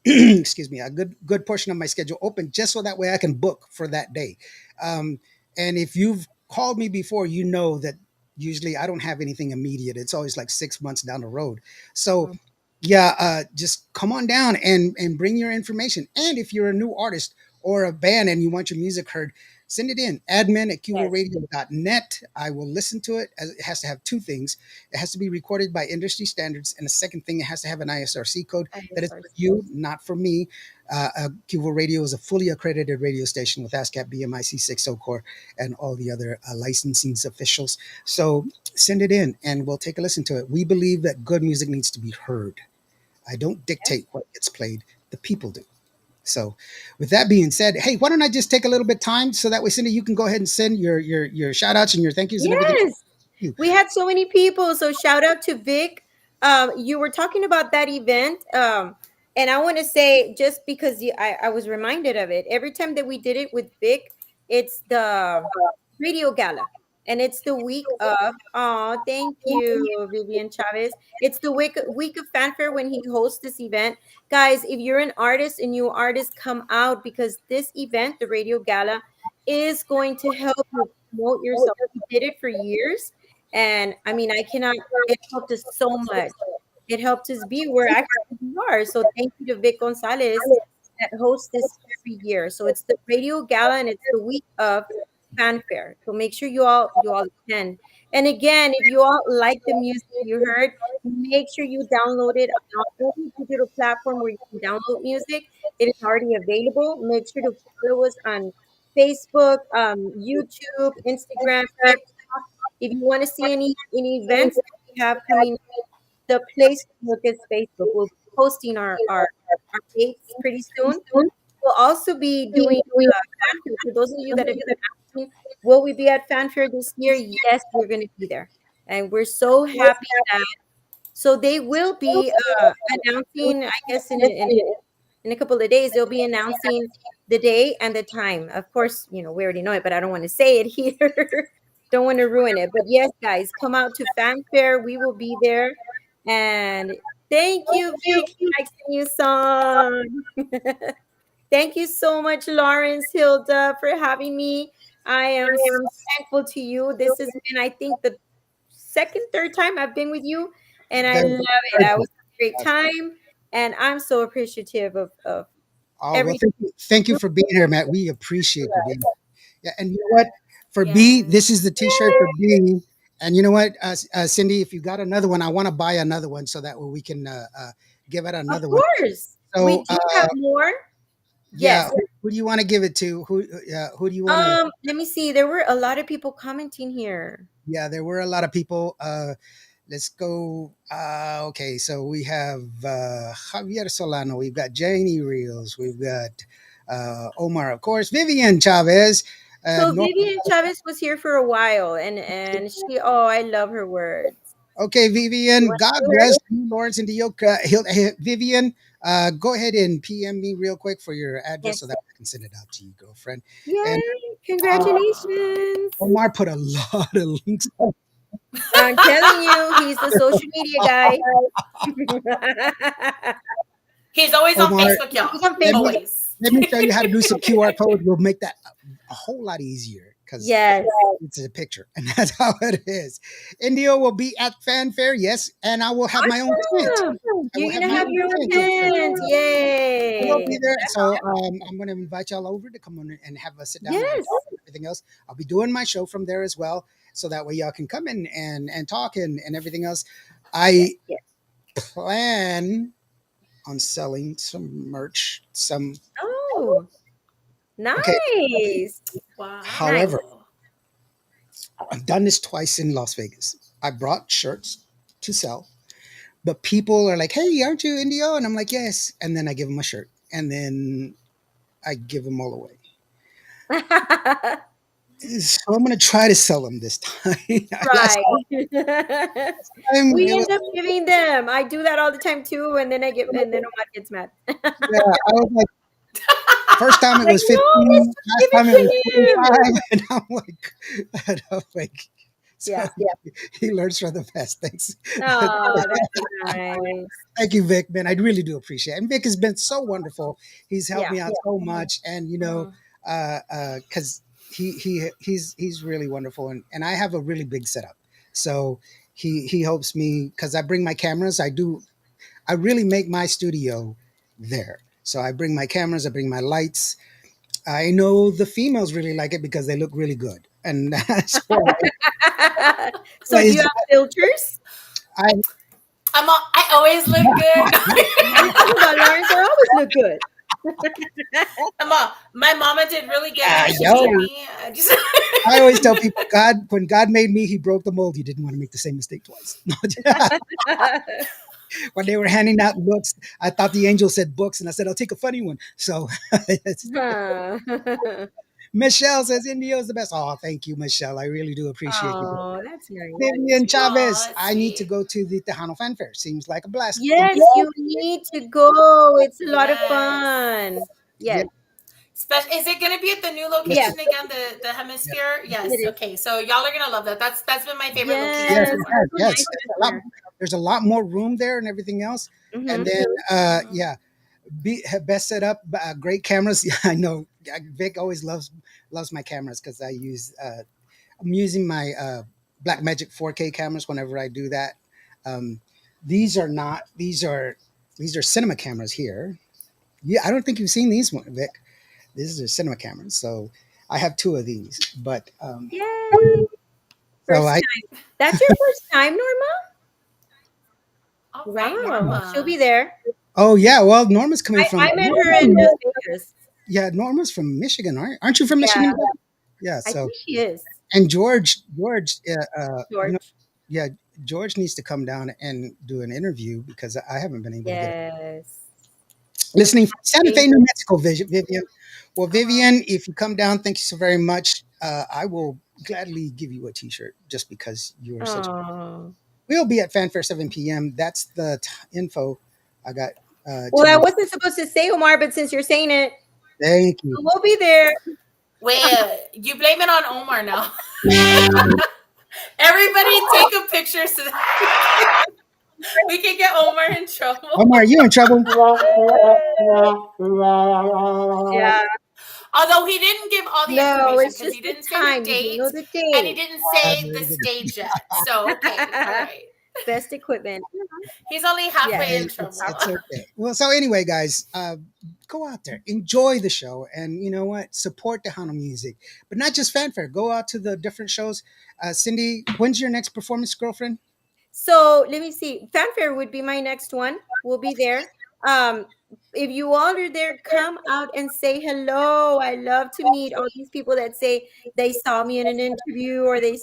Excuse me, a good portion of my schedule open just so that way I can book for that day. Um, and if you've called me before, you know that usually I don't have anything immediate. It's always like 6 months down the road. So Mhm. yeah, just come on down and bring your information. And if you're a new artist, or a band and you want your music heard, send it in. Admin at Yes. qvoradio.net. I will listen to it. It has to have two things. It has to be recorded by industry standards. And the second thing, it has to have an ISRC code that is for you, not for me. Qvo Radio is a fully accredited radio station with ASCAP, BMIC, 60 Core, and all the other licensing officials. So send it in and we'll take a listen to it. We believe that good music needs to be heard. I don't dictate what gets played, the people do. So, with that being said, hey, why don't I just take a little bit time so that way, Cindy, you can go ahead and send your shout outs and your thank yous and everything. Yes. You. We had so many people. So shout out to Vic. You were talking about that event. And I want to say, just because I was reminded of it, every time that we did it with Vic, it's the radio gala. And it's the week of, oh, thank you, Vivian Chavez. It's the week of fanfare when he hosts this event. Guys, if you're an artist and new artists, come out, because this event, the radio gala, is going to help you promote yourself. We did it for years. And I mean, I cannot, it helped us so much. It helped us be where actually we are. So thank you to Vic Gonzalez that hosts this every year. So it's the radio gala and it's the week of fanfare. So make sure you all attend. And again, if you all like the music you heard, make sure you download it on any digital platform where you can download music. It is already available. Make sure to follow us on Facebook, YouTube, Instagram, TikTok. If you want to see any events that we have coming, the place to look is Facebook. We'll be posting our dates pretty soon. We'll also be doing fanfare. For those of you that have been asking, will we be at fanfare this year? Yes, we're going to be there, and we're so happy that. So they will be announcing, I guess, in a couple of days, they'll be announcing the day and the time. Of course, we already know it, but I don't want to say it here. Don't want to ruin it. But yes, guys, come out to fanfare. We will be there. And thank you, Vic, for the new song. Thank you so much, Lawrence, Hilda, for having me. I am so thankful to you. This has been, I think, the third time I've been with you, and I love it. That was a great time, and I'm so appreciative of Oh, well, everything. thank you for being here, Matt. We appreciate you being here. Yeah, and you know what? For B, this is the T-shirt for B. And you know what, Cindy, if you got another one, I want to buy another one so that way we can give it another one. Of course, So, we do have more. Yeah, Yes. who do you want to give it to? Who do you want to? Let me see. There were a lot of people commenting here. Yeah, there were a lot of people. Let's go. Okay, so we have Javier Solano. We've got Janie Rios. We've got Omar, of course. Vivian Chavez. So Vivian Chavez was here for a while, and she, I love her words. Okay, Vivian. God bless you, Lawrence and Dioka. Vivian, go ahead and PM me real quick for your address so that I can send it out to you, girlfriend. Yay! And Congratulations. Omar put a lot of links. I'm telling you, he's the social media guy. He's always on Omar, Facebook, y'all. He's on Facebook. Always. Let me show you how to do some QR codes. We'll make that a whole lot easier because Yes. it's a picture, and that's how it is. Indio will be at fanfare, yes, and I will have my own tent. Awesome. I will You're gonna my have own your own tent. tent. We'll be Yay. there. So I'm going to invite y'all over to come on and have a sit down Yes. and talk and everything else. I'll be doing my show from there as well, so that way y'all can come in and talk and everything else. I Yes. plan on selling some merch, some. Oh, nice. Wow. However, I've done this twice in Las Vegas. I brought shirts to sell, but people are like, "Hey, aren't you Indio?" And I'm like, "Yes." And then I give them a shirt, and then I give them all away. So I'm going to try to sell them this time. Last Right. time, We it was, end up giving them. I do that all the time too, and then Omar gets mad. yeah, I was like, first time it Like, was no, 15, let's last give time it it was to him. 25, and I'm like, so Yeah. he learns from the best. Thanks. Oh, that's nice. Thank you, Vic, man. I really do appreciate it. And Vic has been so wonderful. He's helped Yeah. me out so much. And, because he's really wonderful. And I have a really big setup. So he helps me because I bring my cameras. I really make my studio there. So I bring my cameras, I bring my lights. I know the females really like it because they look really good, and that's why. So do you have filters? I I always look good. I'm talking about Lawrence. I always look good. My mama did really good I when she know. made me. I always tell people, when God made me, He broke the mold. He didn't want to make the same mistake twice. When they were handing out books, I thought the angel said books, and I said, "I'll take a funny one." So Huh. Michelle says Indio is the best. Oh, thank you, Michelle. I really do appreciate you. Oh, that's nice. Vivian Chavez, Aw, I need to sweet. go to the Tejano Fanfare. Seems like a blast. Yes, you need to go. It's a lot of Yes. fun. Yeah, Yes. Is it going to be at the new Yes. location again, the Hemisphere? Yes. It is. Okay. So y'all are going to love that. That's been my favorite yes, Yes. location. it has. So Yes. nice There's a lot more room there and everything else. Mhm. And then, yeah, best set up, great cameras. Yeah, I know. Vic always loves my cameras because I'm using my Blackmagic 4K cameras whenever I do that. Um, these are not. These are cinema cameras here. Yeah, I don't think you've seen these one, Vic. These are cinema cameras. So I have two of these. But Yay. so First I time. That's your first time, Norma? All right, Wow. She'll be Norma. there. oh yeah, well Norma's coming from I met her in Las Vegas. yeah, Norma's from Michigan, aren't you from Yeah, Michigan? Yeah, I so think she is. and George, George. yeah, George needs to come down and do an interview because I haven't been able to get Yes. listening from Santa Fe, Thank New Mexico, Vivian. Well, Vivian, if you come down, thank you so very much. I will gladly give you a T-shirt just because you are such. Oh. We'll be at Fanfare 7 p.m. That's the info I got. Well, I Channel. wasn't supposed to say Omar, but since you're saying it, Thank you. we'll be there. Wait, you blame it on Omar now. Everybody take a picture so that we can get Omar in trouble. Omar, are you in trouble? Yeah. Although he didn't give all the No, information it's because just he the didn't say the time. You date know the and he date. didn't say the stage yet. So okay, all right. Best equipment. He's only halfway Yes. in trouble. It's okay. Well, so anyway, guys, go out there, enjoy the show, and you know what? Support Tejano music, but not just fanfare. Go out to the different shows. Cindy, when's your next performance, girlfriend? So let me see. Fanfare would be my next one. We'll be there. Um, if you all are there, come out and say hello. I love to meet all these people that say they saw me in an interview or they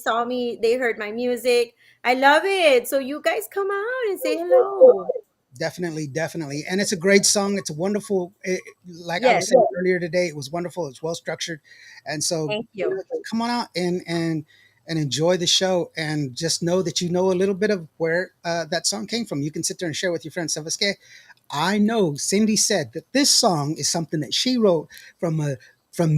heard my music. I love it. So you guys come out and say hello. Definitely, definitely, and it's a great song. It's a wonderful, like I was Yes. saying earlier today, it was wonderful. It's well structured, and so Thank you. come on out and enjoy the show, and just know that you know a little bit of where that song came from. You can sit there and share with your friends. Sabes que? I know Cindy said that this song is something that she wrote from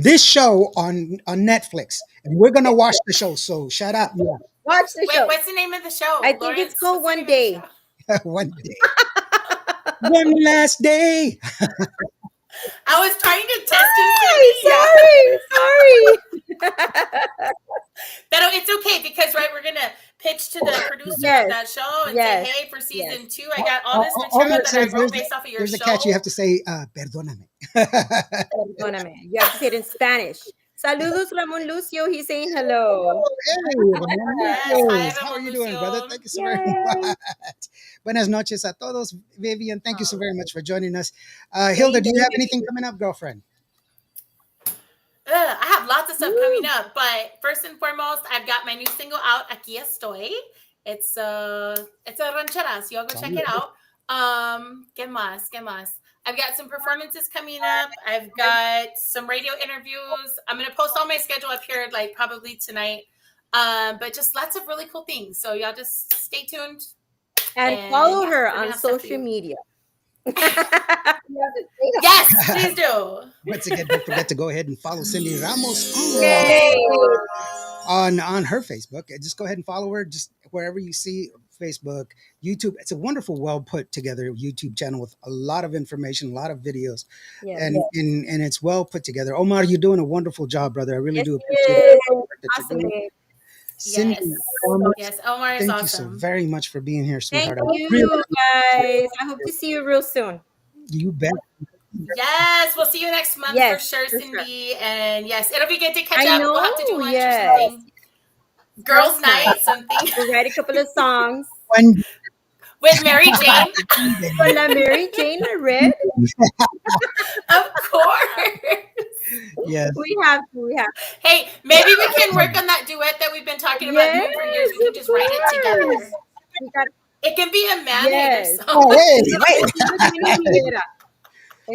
this show on Netflix, and we're gonna watch the show. So shout out, Watch the Wait, show. what's the name of the show? I think Lawrence, it's called what's the One name of the Day. show? one day, one last day. I was trying to test you, Cindy. Sorry. But it's okay because we're gonna pitch to the producer Yes. of that show and Yes. say, hey, for season Yes. 2, I got all this Oh, material that I there's- wrote based off of your There's show. a catch. You have to say, "Perdóname." Perdóname. You have to say it in Spanish. Saludos, Ramon Lucio. He's saying hello. Yes, hi, How are Ramon you doing, brother? Lucio. Thank you so very much. Buenas noches a todos. Vivian, thank you so very much for joining us. Hilda, do you have anything coming up, girlfriend? I have lots of stuff coming up, but first and foremost, I've got my new single out, Aquí Estoy. It's a ranchera, so y'all go check it out. ¿Qué más? I've got some performances coming up. I've got some radio interviews. I'm gonna post all my schedule up here, like probably tonight. But just lots of really cool things. So y'all just stay tuned. And follow yeah, her we're gonna on have stuff for social you. media. Yes, please do. Once again, don't forget to go ahead and follow Cindy Ramos Yay. on her Facebook. Just go ahead and follow her. Just wherever you see Facebook, YouTube. It's a wonderful, well put together YouTube channel with a lot of information, a lot of videos, Yes. and it's well put together. Omar, you're doing a wonderful job, brother. I really Yes, do he appreciate is. the work that Awesome. you're doing. Cindy, Yes, Omar is thank you so awesome. very much for being here, Thank sweetheart. I you, really- guys. I hope to see you real soon. you bet. Yes, we'll see you next month Yes, for sure, for sure. Cindy. And yes, it'll be good to catch I up. We'll have to do know. lunch Yes. or something. Girls' Girls' night. night, something We'll write a couple of songs. One with Mary Jane. Con la Mary Jane, la Red. Of course. yes. We have to. We have to. Hey, maybe we can work on that duet that we've been talking about doing for years. We can Yes, just of write it together. course. We got It can be a man Yes. or Oh, something. wait. Estilo Jenny Rivera.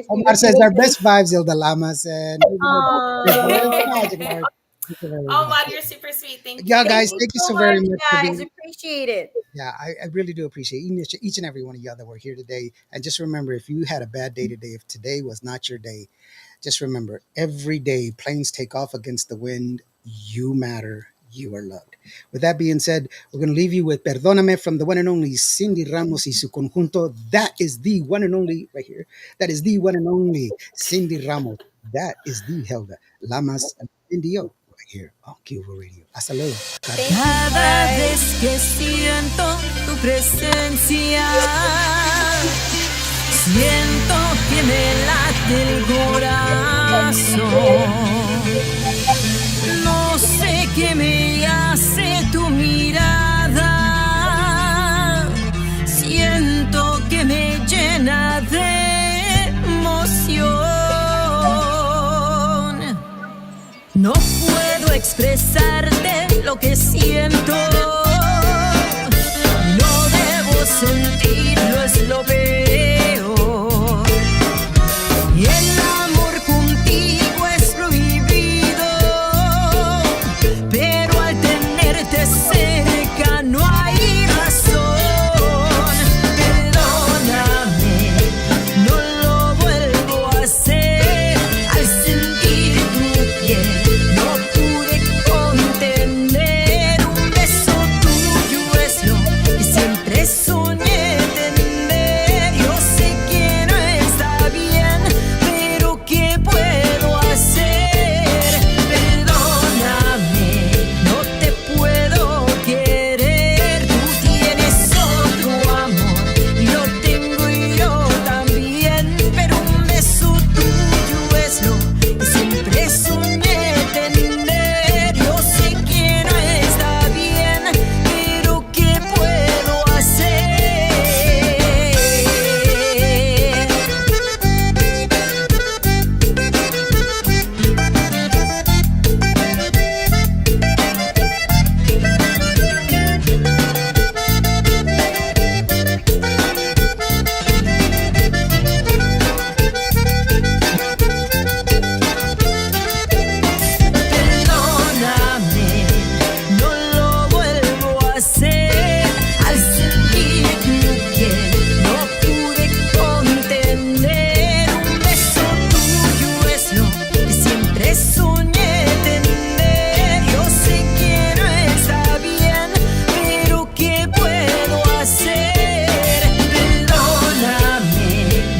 Omar says our best vibes, Hilda Lamas, and Aw. magic, Mark. Thank you very Oh, much. Mad, you're super sweet. Thank you. Yeah, guys, Thank you thank you so so very much, much for guys. being. Appreciate it. Yeah, I really do appreciate each and every one of you that were here today. And just remember, if you had a bad day today, if today was not your day, just remember every day planes take off against the wind. You matter. You are loved. With that being said, we're going to leave you with Perdóname from the one and only Cindy Ramos y su conjunto. That is the one and only right here. That is the one and only Cindy Ramos. That is the Helga Lamas and Indio right here on Qvo Radio. Hasta luego. Thank you, Cada guys. vez que siento tu presencia, siento que me late el corazón. No sé qué me hace tu mirada, siento que me llena de emoción. No puedo expresarte lo que siento. No debo sentirlo, es lo peor. Y el amor contigo es prohibido, pero al tenerte cerca no hay razón. Perdóname, no lo vuelvo a hacer. Al sentir tu piel no pude contener. Un beso tuyo es lo que siempre soñé tener. Yo sé que no está bien, pero ¿qué puedo hacer? Perdóname, no te puedo querer. Tú tienes otro amor y lo tengo yo también, pero un beso tuyo es lo que siempre soñé tener. Yo sé que no está bien, pero ¿qué puedo hacer? Perdóname, no lo vuelvo a hacer. Al sentir tu piel no pude contener. Un beso tuyo es lo que siempre soñé tener. Yo sé que no está bien, pero ¿qué puedo hacer? Perdóname,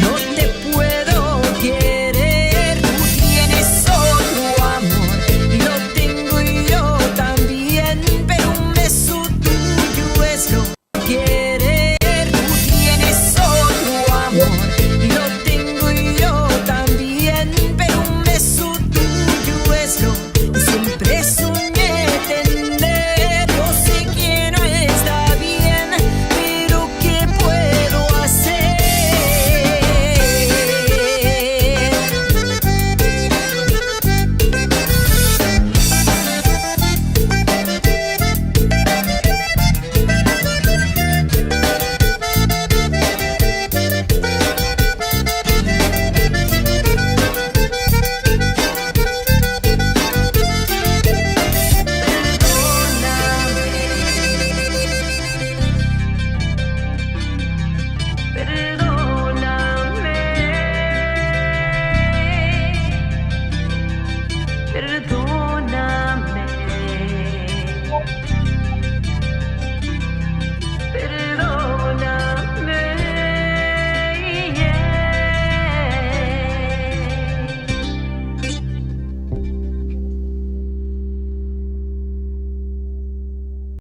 no te puedo querer. Tú tienes otro amor y lo tengo yo también, pero un beso tuyo es lo que querer. Tú tienes otro amor y lo tengo yo también, pero un beso tuyo es lo que siempre soñé tener. Yo sé que no está bien, pero ¿qué puedo hacer? Perdóname, perdóname.